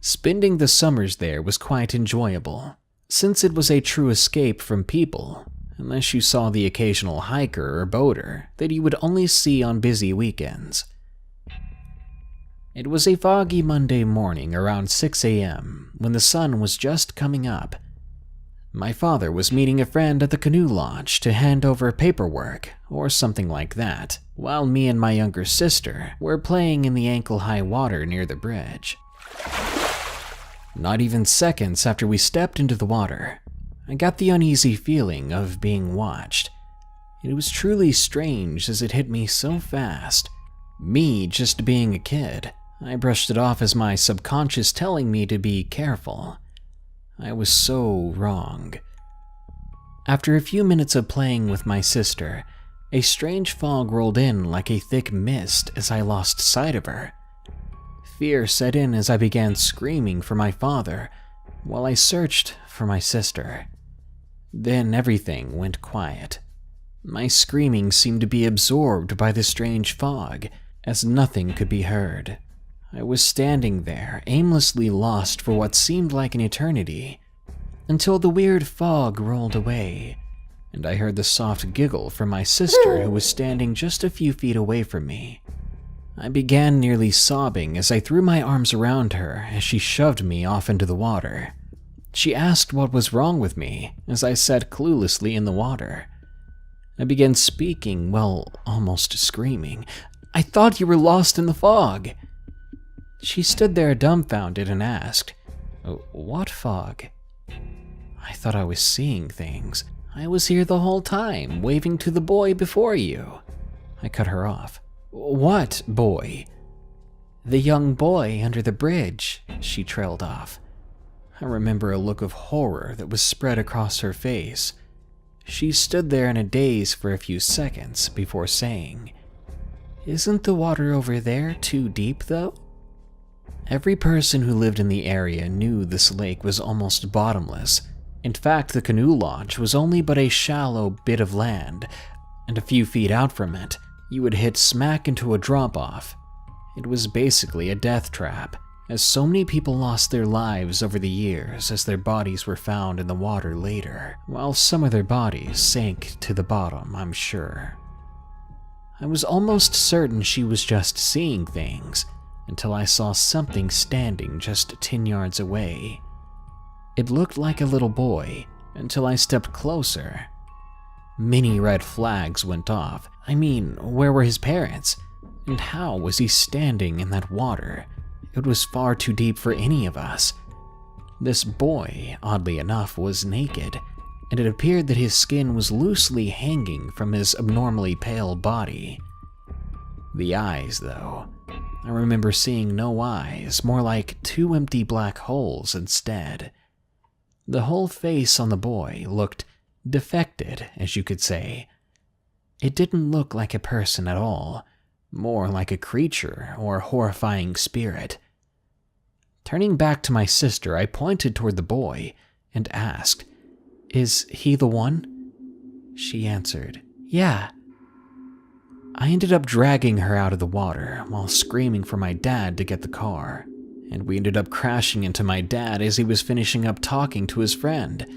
Spending the summers there was quite enjoyable, since it was a true escape from people, unless you saw the occasional hiker or boater that you would only see on busy weekends. It was a foggy Monday morning around 6 a.m. when the sun was just coming up. My father was meeting a friend at the canoe launch to hand over paperwork or something like that, while me and my younger sister were playing in the ankle-high water near the bridge. Not even seconds after we stepped into the water, I got the uneasy feeling of being watched. It was truly strange as it hit me so fast. Me just being a kid, I brushed it off as my subconscious telling me to be careful. I was so wrong. After a few minutes of playing with my sister, a strange fog rolled in like a thick mist as I lost sight of her. Fear set in as I began screaming for my father, while I searched for my sister. Then everything went quiet. My screaming seemed to be absorbed by the strange fog, as nothing could be heard. I was standing there, aimlessly lost for what seemed like an eternity, until the weird fog rolled away, and I heard the soft giggle from my sister who was standing just a few feet away from me. I began nearly sobbing as I threw my arms around her as she shoved me off into the water. She asked what was wrong with me as I sat cluelessly in the water. I began speaking, well, almost screaming. "I thought you were lost in the fog." She stood there dumbfounded and asked, "What fog?" I thought I was seeing things. "I was here the whole time, waving to the boy before you." I cut her off. "What boy?" "The young boy under the bridge," she trailed off. I remember a look of horror that was spread across her face. She stood there in a daze for a few seconds before saying, "Isn't the water over there too deep, though?" Every person who lived in the area knew this lake was almost bottomless. In fact, the canoe launch was only but a shallow bit of land, and a few feet out from it, you would hit smack into a drop-off. It was basically a death trap, as so many people lost their lives over the years as their bodies were found in the water later, while some of their bodies sank to the bottom, I'm sure. I was almost certain she was just seeing things, until I saw something standing just 10 yards away. It looked like a little boy, until I stepped closer. Many red flags went off. I mean, where were his parents? And how was he standing in that water? It was far too deep for any of us. This boy, oddly enough, was naked, and it appeared that his skin was loosely hanging from his abnormally pale body. The eyes, though, I remember seeing no eyes, more like 2 empty black holes instead. The whole face on the boy looked defected, as you could say. It didn't look like a person at all, more like a creature or horrifying spirit. Turning back to my sister, I pointed toward the boy and asked, "Is he the one?" She answered, "Yeah." I ended up dragging her out of the water while screaming for my dad to get the car, and we ended up crashing into my dad as he was finishing up talking to his friend.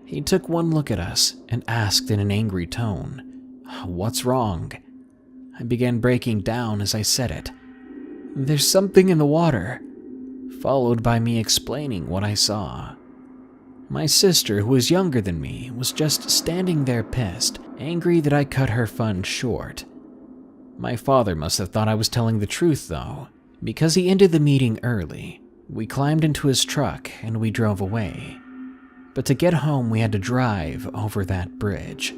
He took one look at us and asked in an angry tone, "What's wrong?" I began breaking down as I said it. "There's something in the water," followed by me explaining what I saw. My sister, who was younger than me, was just standing there pissed, angry that I cut her fun short. My father must have thought I was telling the truth, though, because he ended the meeting early. We climbed into his truck and we drove away. But to get home, we had to drive over that bridge.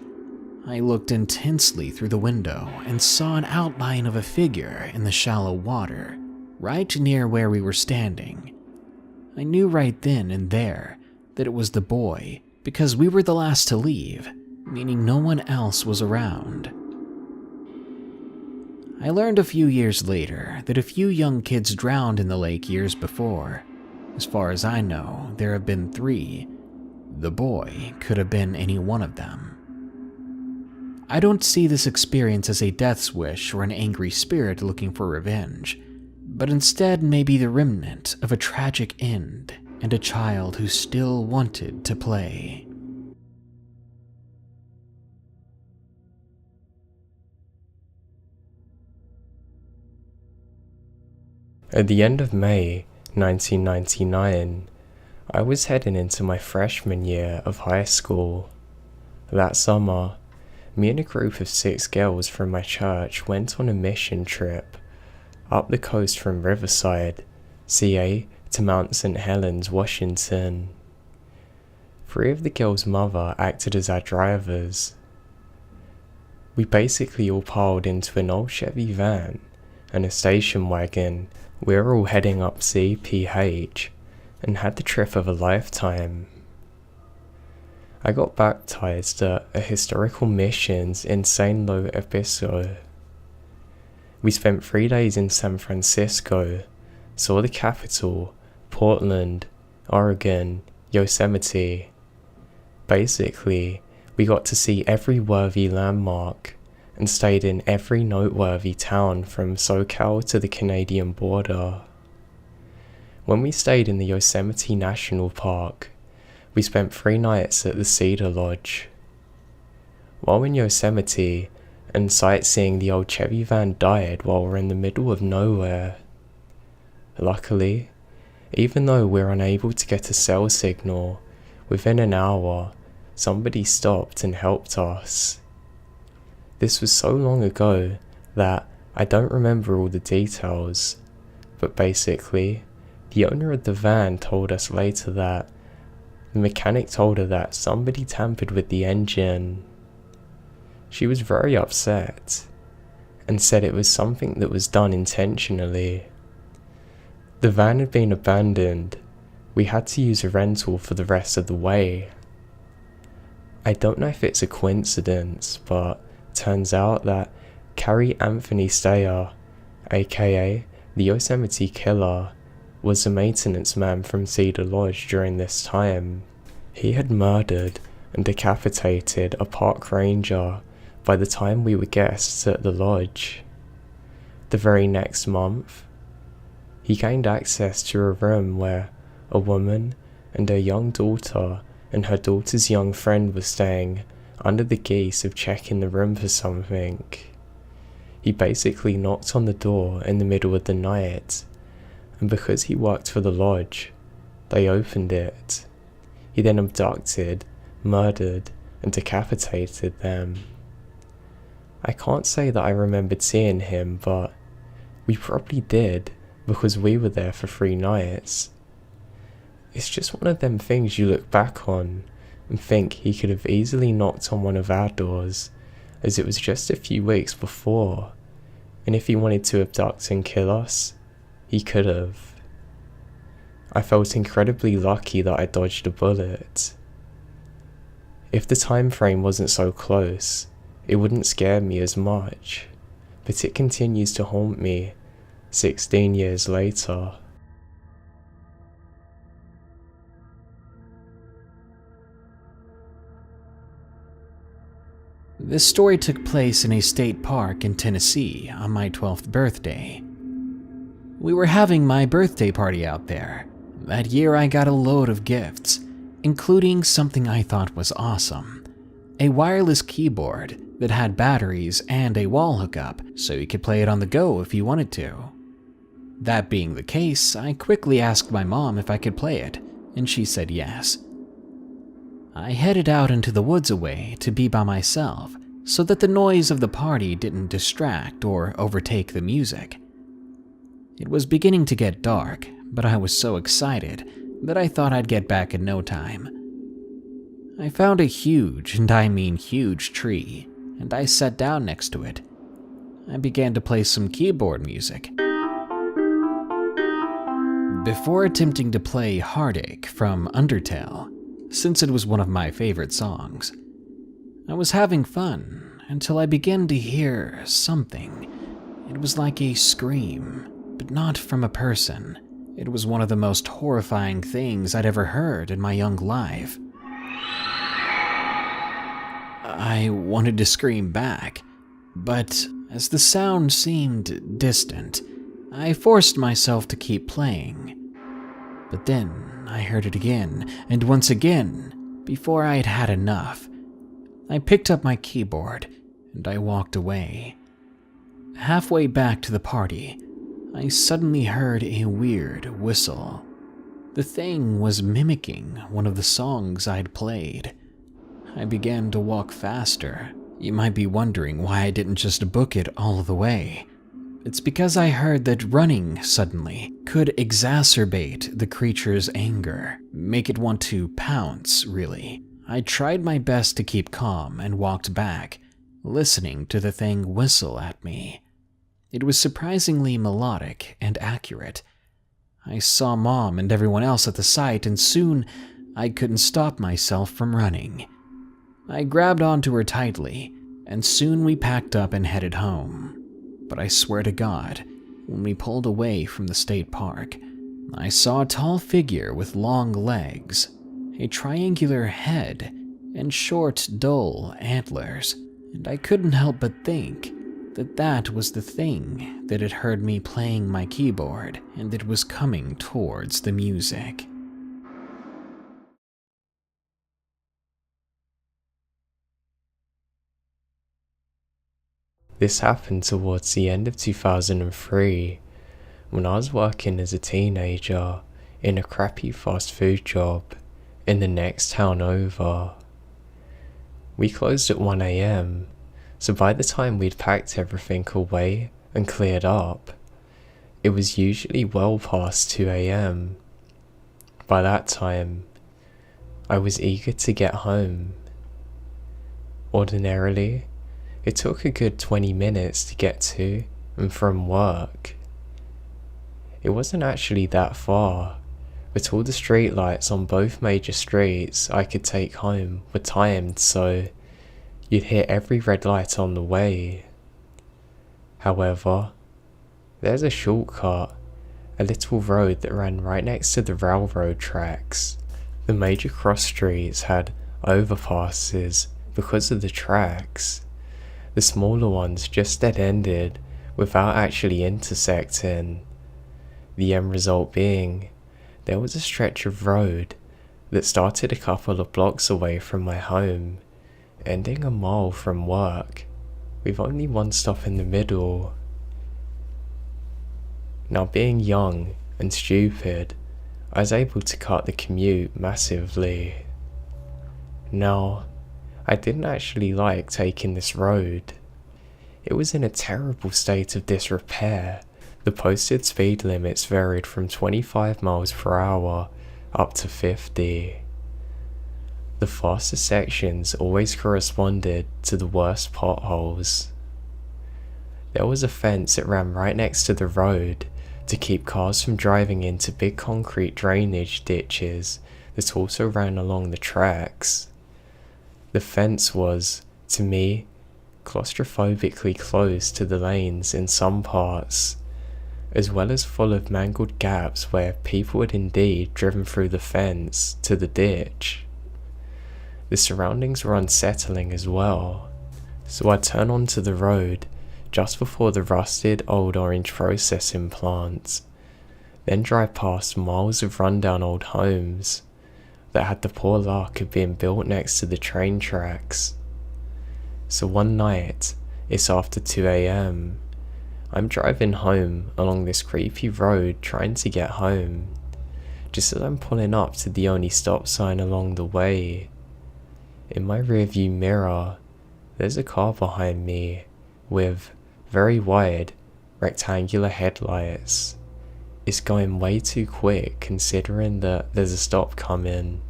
I looked intensely through the window and saw an outline of a figure in the shallow water, right near where we were standing. I knew right then and there that it was the boy, because we were the last to leave, meaning no one else was around. I learned a few years later that a few young kids drowned in the lake years before. As far as I know, there have been 3. The boy could have been any one of them. I don't see this experience as a death's wish or an angry spirit looking for revenge. but instead maybe the remnant of a tragic end and a child who still wanted to play. At the end of May 1999, I was heading into my freshman year of high school. That summer, me and a group of 6 girls from my church went on a mission trip up the coast from Riverside, CA, to Mount St. Helens, Washington. 3 of the girls' mother acted as our drivers. We basically all piled into an old Chevy van and a station wagon. We were all heading up CPH and had the trip of a lifetime. I got baptized at a historical missions in San Luis Obispo. We spent 3 days in San Francisco, saw the capital, Portland, Oregon, Yosemite. Basically, we got to see every worthy landmark and stayed in every noteworthy town from SoCal to the Canadian border. When we stayed in the Yosemite National Park, we spent 3 nights at the Cedar Lodge. While in Yosemite and sightseeing, the old Chevy van died while we're in the middle of nowhere. Luckily, even though we're unable to get a cell signal, within an hour, somebody stopped and helped us. This was so long ago that I don't remember all the details, but basically, the owner of the van told us later that the mechanic told her that somebody tampered with the engine. She was very upset and said it was something that was done intentionally. The van had been abandoned. We had to use a rental for the rest of the way. I don't know if it's a coincidence, but turns out that Carrie Anthony Steyer, aka the Yosemite Killer, was a maintenance man from Cedar Lodge during this time. He had murdered and decapitated a park ranger by the time we were guests at the lodge. The very next month, he gained access to a room where a woman and her young daughter and her daughter's young friend were staying under the guise of checking the room for something. He basically knocked on the door in the middle of the night, and because he worked for the lodge, they opened it. He then abducted, murdered, and decapitated them. I can't say that I remembered seeing him, but we probably did, because we were there for 3 nights. It's just one of them things you look back on and think he could have easily knocked on one of our doors, as it was just a few weeks before, and if he wanted to abduct and kill us, he could have. I felt incredibly lucky that I dodged a bullet. If the time frame wasn't so close, it wouldn't scare me as much, but it continues to haunt me 16 years later. This story took place in a state park in Tennessee on my 12th birthday. We were having my birthday party out there. That year I got a load of gifts, including something I thought was awesome. A wireless keyboard that had batteries and a wall hookup, so you could play it on the go if you wanted to. That being the case, I quickly asked my mom if I could play it, and she said yes. I headed out into the woods away to be by myself, so that the noise of the party didn't distract or overtake the music. It was beginning to get dark, but I was so excited that I thought I'd get back in no time. I found a huge, and I mean huge, tree, and I sat down next to it. I began to play some keyboard music. Before attempting to play Heartache from Undertale, since it was one of my favorite songs, I was having fun until I began to hear something. It was like a scream, but not from a person. It was one of the most horrifying things I'd ever heard in my young life. I wanted to scream back, but as the sound seemed distant, I forced myself to keep playing. But then I heard it again, and once again, before I had had enough. I picked up my keyboard, and I walked away. Halfway back to the party, I suddenly heard a weird whistle. The thing was mimicking one of the songs I'd played. I began to walk faster. You might be wondering why I didn't just book it all the way. It's because I heard that running suddenly could exacerbate the creature's anger, make it want to pounce, really. I tried my best to keep calm and walked back, listening to the thing whistle at me. It was surprisingly melodic and accurate. I saw Mom and everyone else at the site, and soon I couldn't stop myself from running. I grabbed onto her tightly, and soon we packed up and headed home. But I swear to God, when we pulled away from the state park, I saw a tall figure with long legs, a triangular head, and short, dull antlers, and I couldn't help but think that that was the thing that had heard me playing my keyboard and that was coming towards the music. This happened towards the end of 2003, when I was working as a teenager in a crappy fast food job in the next town over. We closed at 1 AM, so by the time we'd packed everything away and cleared up, it was usually well past 2 AM. By that time, I was eager to get home. Ordinarily, it took a good 20 minutes to get to and from work. It wasn't actually that far, but all the streetlights on both major streets I could take home were timed so you'd hit every red light on the way. However, there's a shortcut, a little road that ran right next to the railroad tracks. The major cross streets had overpasses because of the tracks. The smaller ones just dead-ended without actually intersecting. The end result being, there was a stretch of road that started a couple of blocks away from my home, ending a mile from work, with only one stop in the middle. Now, being young and stupid, I was able to cut the commute massively. Now, I didn't actually like taking this road. It was in a terrible state of disrepair. The posted speed limits varied from 25 miles per hour up to 50. The fastest sections always corresponded to the worst potholes. There was a fence that ran right next to the road to keep cars from driving into big concrete drainage ditches that also ran along the tracks. The fence was, to me, claustrophobically close to the lanes in some parts, as well as full of mangled gaps where people had indeed driven through the fence to the ditch. The surroundings were unsettling as well, so I turned onto the road just before the rusted old orange processing plant, then drive past miles of rundown old homes that had the poor luck of being built next to the train tracks. So one night, it's after 2 AM, I'm driving home along this creepy road trying to get home. Just as I'm pulling up to the only stop sign along the way, in my rearview mirror, there's a car behind me with very wide, rectangular headlights. It's going way too quick considering that there's a stop coming.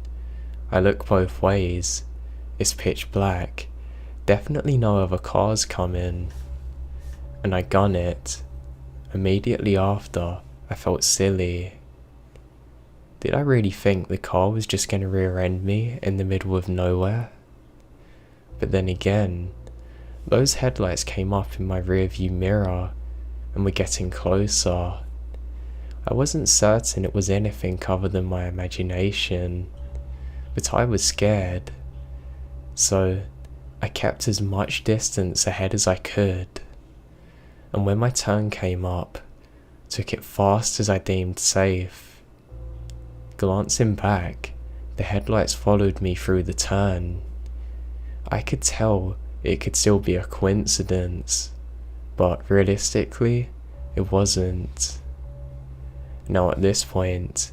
I look both ways. It's pitch black. Definitely no other cars coming. And I gun it. Immediately after, I felt silly. Did I really think the car was just going to rear-end me in the middle of nowhere? But then again, those headlights came up in my rearview mirror and were getting closer. I wasn't certain it was anything other than my imagination, but I was scared. So I kept as much distance ahead as I could. And when my turn came up, took it fast as I deemed safe. Glancing back, the headlights followed me through the turn. I could tell it could still be a coincidence, but realistically, it wasn't. Now at this point,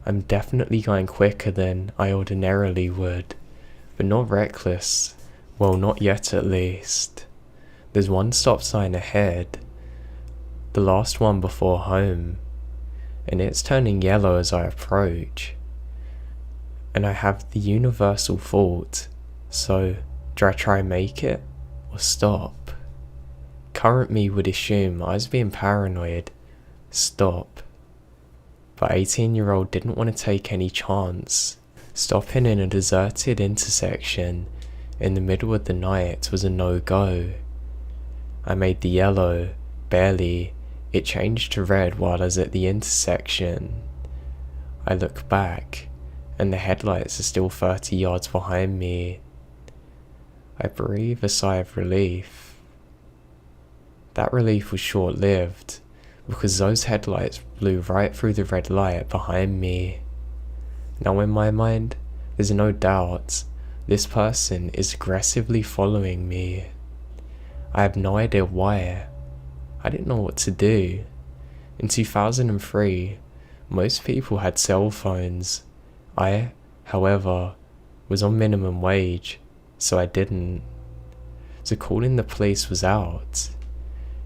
I'm definitely going quicker than I ordinarily would, but not reckless. Well, not yet at least. There's one stop sign ahead, the last one before home, and it's turning yellow as I approach. And I have the universal thought, so do I try and make it, or stop? Current me would assume I was being paranoid, stop. But 18-year-old didn't want to take any chance. Stopping in a deserted intersection in the middle of the night was a no-go. I made the yellow, barely. It changed to red while I was at the intersection. I look back, and the headlights are still 30 yards behind me. I breathe a sigh of relief. That relief was short-lived, because those headlights blew right through the red light behind me. Now in my mind, there's no doubt, this person is aggressively following me. I have no idea why. I didn't know what to do. In 2003, most people had cell phones. I, however, was on minimum wage, so I didn't. So calling the police was out.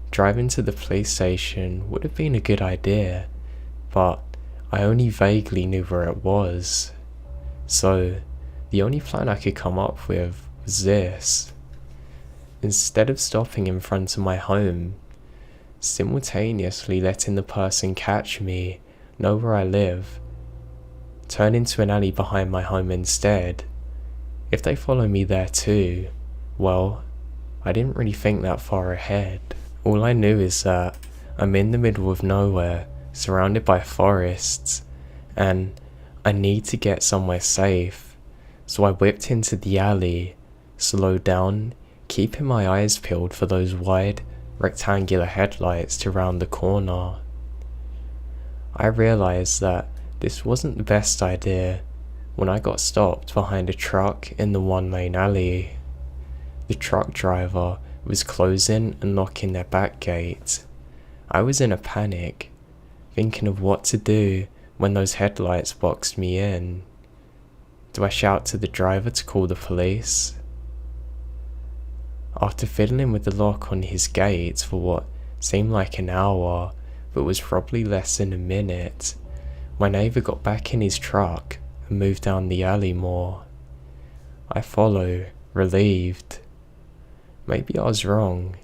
Driving to the police station would have been a good idea, but I only vaguely knew where it was. So, the only plan I could come up with was this. Instead of stopping in front of my home, simultaneously letting the person catch me, know where I live, turn into an alley behind my home instead. If they follow me there too, well, I didn't really think that far ahead. All I knew is that I'm in the middle of nowhere, surrounded by forests, and I need to get somewhere safe. So I whipped into the alley, slowed down, keeping my eyes peeled for those wide, rectangular headlights to round the corner. I realized that this wasn't the best idea when I got stopped behind a truck in the one-lane alley. The truck driver was closing and locking their back gate. I was in a panic, thinking of what to do when those headlights boxed me in. Do I shout to the driver to call the police? After fiddling with the lock on his gate for what seemed like an hour, but was probably less than a minute, my neighbour got back in his truck and moved down the alley more. I follow, relieved. Maybe I was wrong.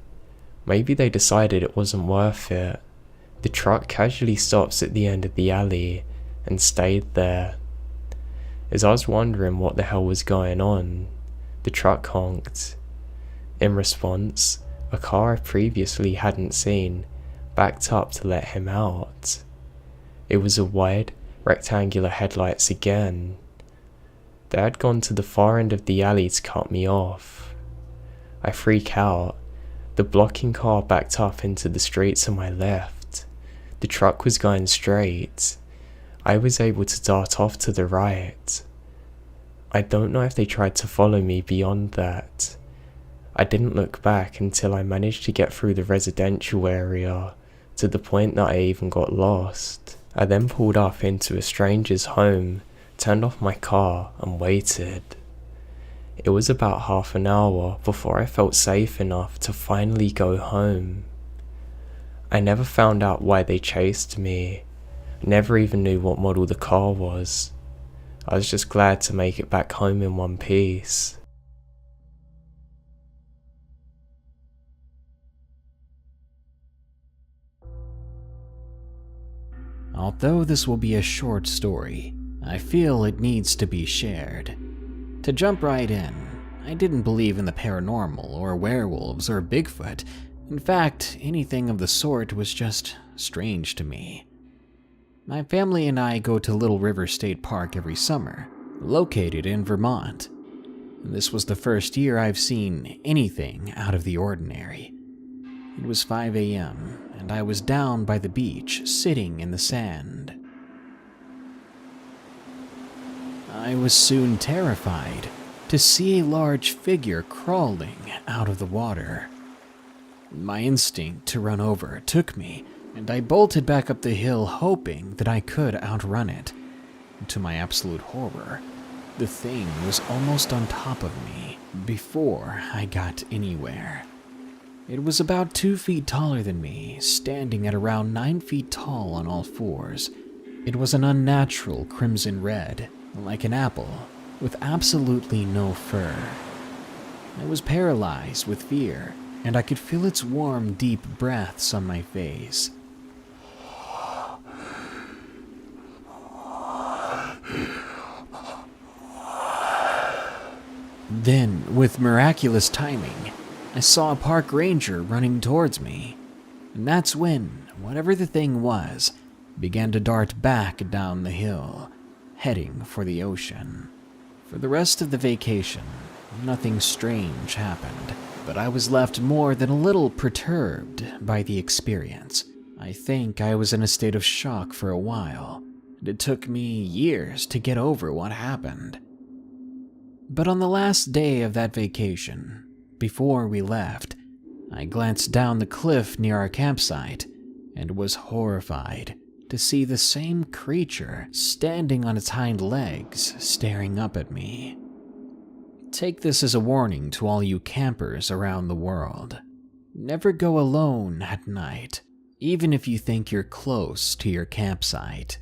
Maybe they decided it wasn't worth it. The truck casually stops at the end of the alley and stayed there. As I was wondering what the hell was going on, the truck honked. In response, a car I previously hadn't seen backed up to let him out. It was a wide, rectangular headlights again. They had gone to the far end of the alley to cut me off. I freak out. The blocking car backed up into the street to my left. The truck was going straight. I was able to dart off to the right. I don't know if they tried to follow me beyond that. I didn't look back until I managed to get through the residential area, to the point that I even got lost. I then pulled up into a stranger's home, turned off my car and waited. It was about half an hour before I felt safe enough to finally go home. I never found out why they chased me, never even knew what model the car was. I was just glad to make it back home in one piece. Although this will be a short story, I feel it needs to be shared. To jump right in, I didn't believe in the paranormal or werewolves or Bigfoot. In fact, anything of the sort was just strange to me. My family and I go to Little River State Park every summer, located in Vermont. This was the first year I've seen anything out of the ordinary. It was 5 a.m., and I was down by the beach, sitting in the sand. I was soon terrified to see a large figure crawling out of the water. My instinct to run over took me, and I bolted back up the hill hoping that I could outrun it. To my absolute horror, the thing was almost on top of me before I got anywhere. It was about 2 feet taller than me, standing at around 9 feet tall on all fours. It was an unnatural crimson red, like an apple, with absolutely no fur. I was paralyzed with fear, and I could feel its warm, deep breaths on my face. Then, with miraculous timing, I saw a park ranger running towards me, and that's when whatever the thing was began to dart back down the hill, heading for the ocean. For the rest of the vacation, nothing strange happened, but I was left more than a little perturbed by the experience. I think I was in a state of shock for a while, and it took me years to get over what happened. But on the last day of that vacation, before we left, I glanced down the cliff near our campsite and was horrified to see the same creature standing on its hind legs, staring up at me. Take this as a warning to all you campers around the world. Never go alone at night, even if you think you're close to your campsite.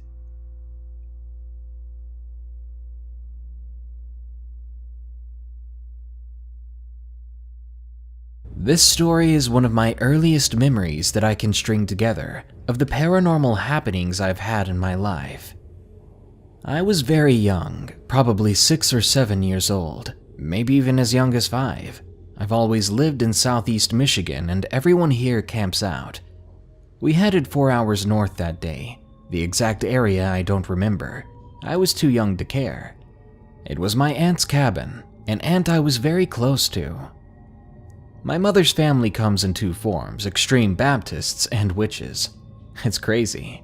This story is one of my earliest memories that I can string together of the paranormal happenings I've had in my life. I was very young, probably 6 or 7 years old, maybe even as young as 5. I've always lived in southeast Michigan and everyone here camps out. We headed 4 hours north that day. The exact area I don't remember. I was too young to care. It was my aunt's cabin, an aunt I was very close to. My mother's family comes in 2 forms, extreme Baptists and witches. It's crazy.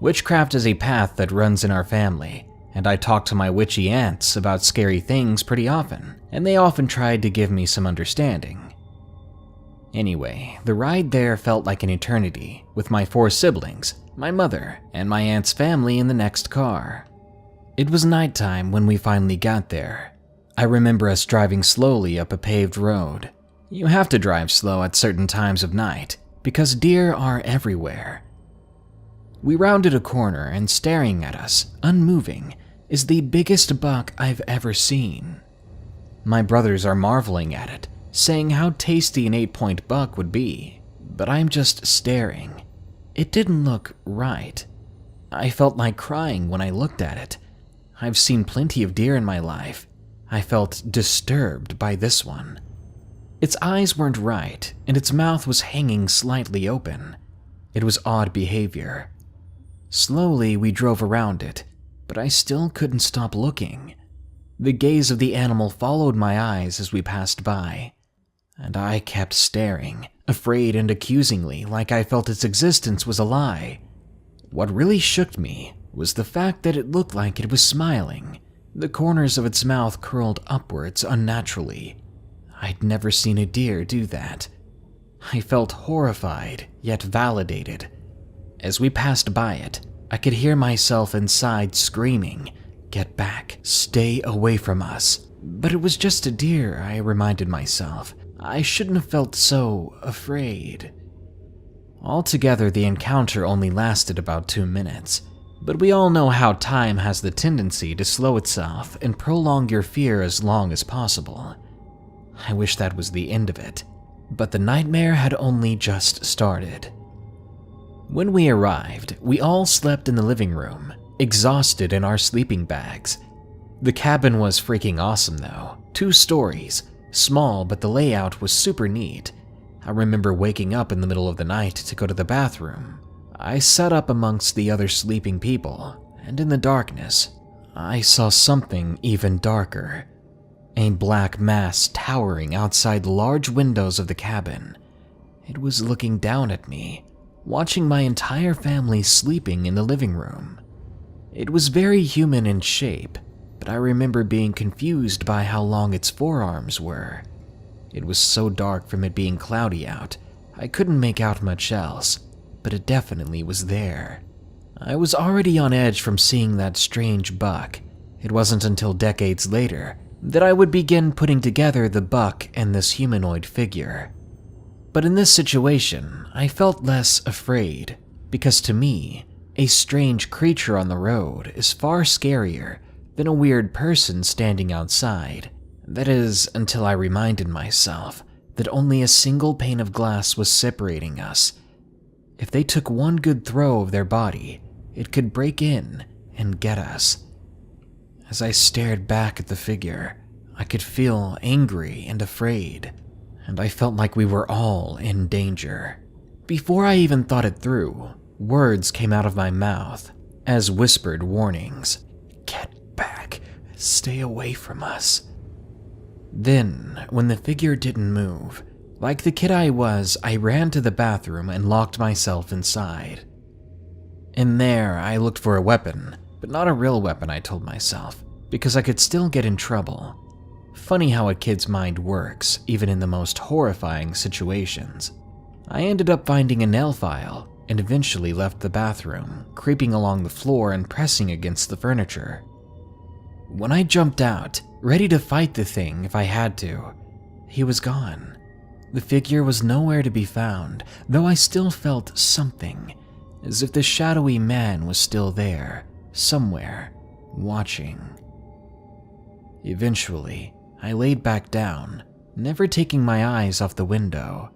Witchcraft is a path that runs in our family, and I talk to my witchy aunts about scary things pretty often, and they often tried to give me some understanding. Anyway, the ride there felt like an eternity, with my 4 siblings, my mother, and my aunt's family in the next car. It was nighttime when we finally got there. I remember us driving slowly up a paved road. You have to drive slow at certain times of night, because deer are everywhere. We rounded a corner, and staring at us, unmoving, is the biggest buck I've ever seen. My brothers are marveling at it, saying how tasty an 8-point buck would be, but I'm just staring. It didn't look right. I felt like crying when I looked at it. I've seen plenty of deer in my life. I felt disturbed by this one. Its eyes weren't right, and its mouth was hanging slightly open. It was odd behavior. Slowly, we drove around it, but I still couldn't stop looking. The gaze of the animal followed my eyes as we passed by, and I kept staring, afraid and accusingly, like I felt its existence was a lie. What really shook me was the fact that it looked like it was smiling. The corners of its mouth curled upwards unnaturally. I'd never seen a deer do that. I felt horrified, yet validated. As we passed by it, I could hear myself inside screaming, "Get back, stay away from us." But it was just a deer, I reminded myself. I shouldn't have felt so afraid. Altogether, the encounter only lasted about 2 minutes, but we all know how time has the tendency to slow itself and prolong your fear as long as possible. I wish that was the end of it, but the nightmare had only just started. When we arrived, we all slept in the living room, exhausted in our sleeping bags. The cabin was freaking awesome though. 2 stories, small, but the layout was super neat. I remember waking up in the middle of the night to go to the bathroom. I sat up amongst the other sleeping people, and in the darkness, I saw something even darker. A black mass towering outside the large windows of the cabin. It was looking down at me. watching my entire family sleeping in the living room. It was very human in shape, but I remember being confused by how long its forearms were. It was so dark from it being cloudy out, I couldn't make out much else, but it definitely was there. I was already on edge from seeing that strange buck. It wasn't until decades later that I would begin putting together the buck and this humanoid figure. But in this situation, I felt less afraid, because to me, a strange creature on the road is far scarier than a weird person standing outside. That is, until I reminded myself that only a single pane of glass was separating us. If they took one good throw of their body, it could break in and get us. As I stared back at the figure, I could feel angry and afraid, and I felt like we were all in danger. Before I even thought it through, words came out of my mouth as whispered warnings. Get back, stay away from us. Then, when the figure didn't move, like the kid I was, I ran to the bathroom and locked myself inside. In there, I looked for a weapon, but not a real weapon, I told myself, because I could still get in trouble. Funny how a kid's mind works, even in the most horrifying situations. I ended up finding a nail file and eventually left the bathroom, creeping along the floor and pressing against the furniture. When I jumped out, ready to fight the thing if I had to, he was gone. The figure was nowhere to be found, though I still felt something, as if the shadowy man was still there, somewhere, watching. Eventually, I laid back down, never taking my eyes off the window.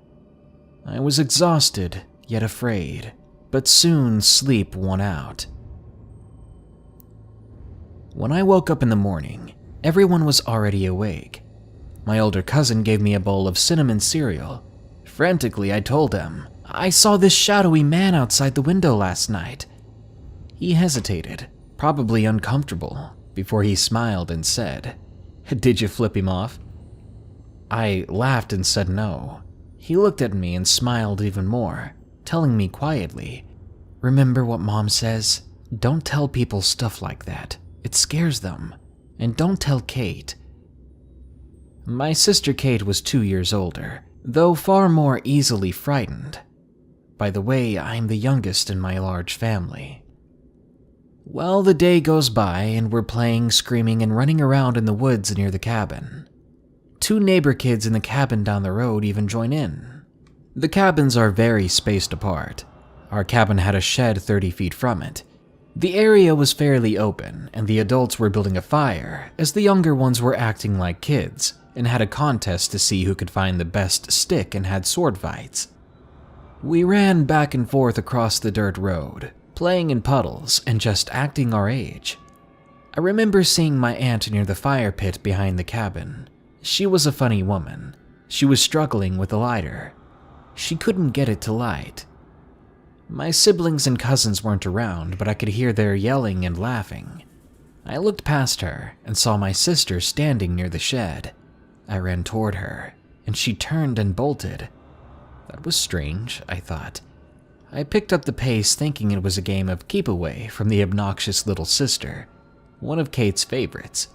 I was exhausted, yet afraid, but soon sleep won out. When I woke up in the morning, everyone was already awake. My older cousin gave me a bowl of cinnamon cereal. Frantically, I told him, I saw this shadowy man outside the window last night. He hesitated, probably uncomfortable, before he smiled and said, Did you flip him off? I laughed and said no. He looked at me and smiled even more, telling me quietly, Remember what Mom says? Don't tell people stuff like that. It scares them. And don't tell Kate. My sister Kate was 2 years older, though far more easily frightened. By the way, I'm the youngest in my large family. Well, the day goes by and we're playing, screaming, and running around in the woods near the cabin. 2 neighbor kids in the cabin down the road even join in. The cabins are very spaced apart. Our cabin had a shed 30 feet from it. The area was fairly open, and the adults were building a fire, as the younger ones were acting like kids, and had a contest to see who could find the best stick and had sword fights. We ran back and forth across the dirt road, playing in puddles and just acting our age. I remember seeing my aunt near the fire pit behind the cabin. She was a funny woman. She was struggling with a lighter. She couldn't get it to light. My siblings and cousins weren't around, but I could hear their yelling and laughing. I looked past her and saw my sister standing near the shed. I ran toward her, and she turned and bolted. That was strange, I thought. I picked up the pace thinking it was a game of keep away from the obnoxious little sister, one of Kate's favorites.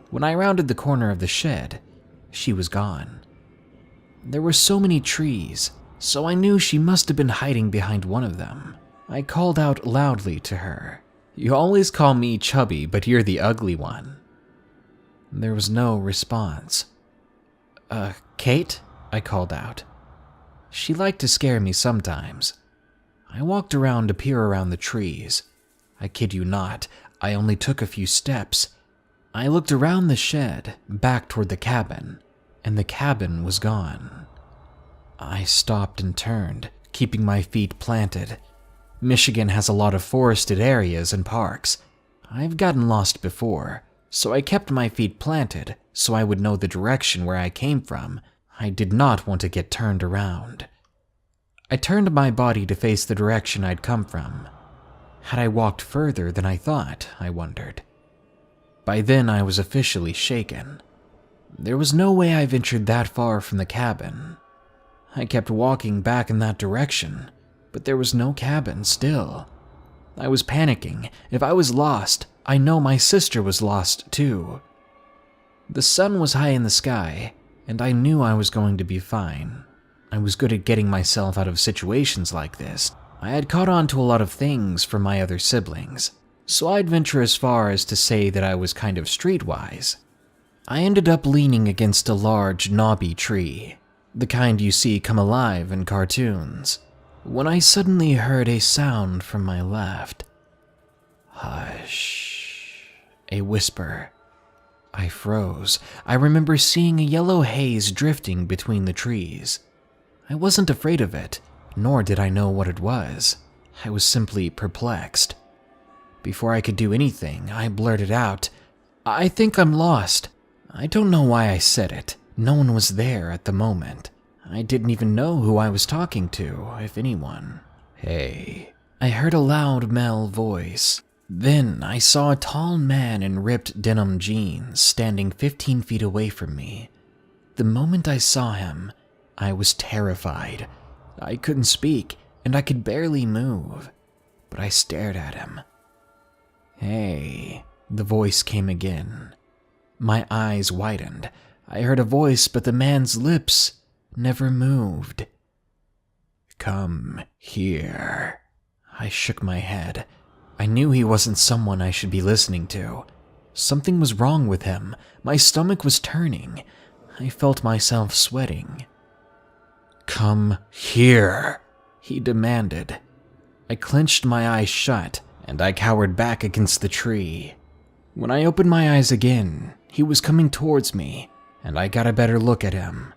When I rounded the corner of the shed, she was gone. There were so many trees, so I knew she must have been hiding behind one of them. I called out loudly to her, You always call me chubby, but you're the ugly one. There was no response. Kate? I called out. She liked to scare me sometimes. I walked around to peer around the trees. I kid you not, I only took a few steps. I looked around the shed, back toward the cabin, and the cabin was gone. I stopped and turned, keeping my feet planted. Michigan has a lot of forested areas and parks. I've gotten lost before, so I kept my feet planted so I would know the direction where I came from. I did not want to get turned around. I turned my body to face the direction I'd come from. Had I walked further than I thought, I wondered. By then I was officially shaken. There was no way I ventured that far from the cabin. I kept walking back in that direction. but there was no cabin still. I was panicking. If I was lost, I know my sister was lost too. The sun was high in the sky, and I knew I was going to be fine. I was good at getting myself out of situations like this. I had caught on to a lot of things from my other siblings, so I'd venture as far as to say that I was kind of streetwise. I ended up leaning against a large, knobby tree, the kind you see come alive in cartoons, when I suddenly heard a sound from my left. Hush. A whisper. I froze. I remember seeing a yellow haze drifting between the trees. I wasn't afraid of it, nor did I know what it was. I was simply perplexed. Before I could do anything, I blurted out, "I think I'm lost." I don't know why I said it. No one was there at the moment. I didn't even know who I was talking to, if anyone. "Hey." I heard a loud male voice. Then I saw a tall man in ripped denim jeans standing 15 feet away from me. The moment I saw him, I was terrified. I couldn't speak, and I could barely move, but I stared at him. "Hey," the voice came again. My eyes widened. I heard a voice, but the man's lips never moved. "Come here." I shook my head. I knew he wasn't someone I should be listening to. Something was wrong with him. My stomach was turning. I felt myself sweating. "Come here," he demanded. I clenched my eyes shut, and I cowered back against the tree. When I opened my eyes again, he was coming towards me, and I got a better look at him.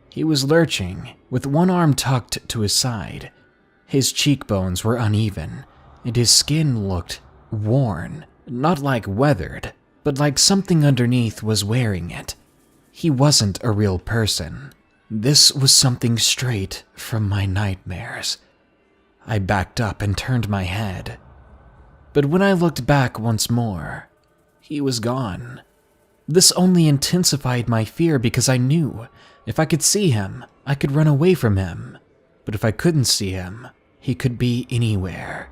He was lurching, with one arm tucked to his side. His cheekbones were uneven, and his skin looked worn, not like weathered, but like something underneath was wearing it. He wasn't a real person. This was something straight from my nightmares. I backed up and turned my head. But when I looked back once more, he was gone. This only intensified my fear because I knew if I could see him, I could run away from him. But if I couldn't see him, he could be anywhere.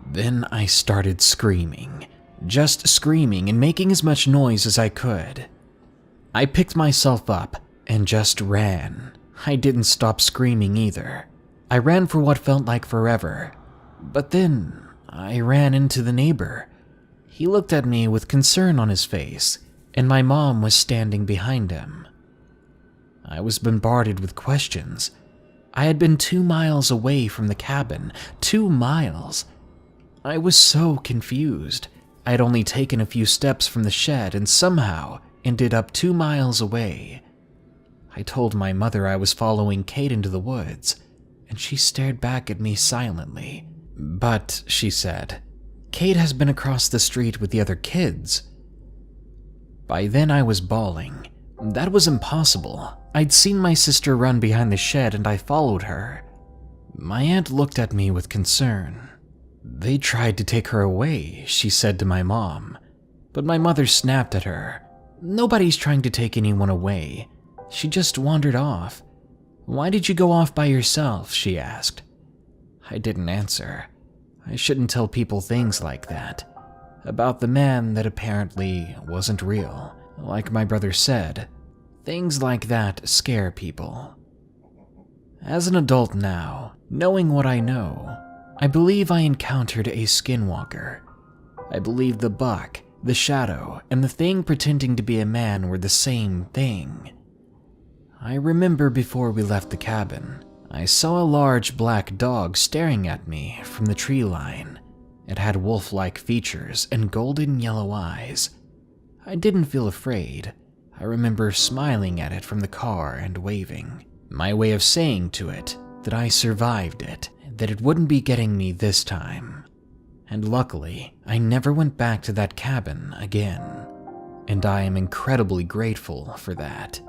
Then I started screaming, just screaming and making as much noise as I could. I picked myself up and just ran. I didn't stop screaming either. I ran for what felt like forever. But then I ran into the neighbor. He looked at me with concern on his face, and my mom was standing behind him. I was bombarded with questions. I had been 2 miles away from the cabin. 2 miles. I was so confused. I had only taken a few steps from the shed and somehow ended up 2 miles away. I told my mother I was following Kate into the woods, and she stared back at me silently. "But," she said, "Kate has been across the street with the other kids." By then I was bawling. That was impossible. I'd seen my sister run behind the shed and I followed her. My aunt looked at me with concern. "They tried to take her away," she said to my mom. But my mother snapped at her. "Nobody's trying to take anyone away. She just wandered off." "Why did you go off by yourself?" she asked. I didn't answer. I shouldn't tell people things like that. About the man that apparently wasn't real. Like my brother said, things like that scare people. As an adult now, knowing what I know, I believe I encountered a skinwalker. I believe the buck, the shadow, and the thing pretending to be a man were the same thing. I remember before we left the cabin, I saw a large black dog staring at me from the tree line. It had wolf-like features and golden yellow eyes. I didn't feel afraid. I remember smiling at it from the car and waving. My way of saying to it that I survived it, that it wouldn't be getting me this time. And luckily, I never went back to that cabin again. And I am incredibly grateful for that.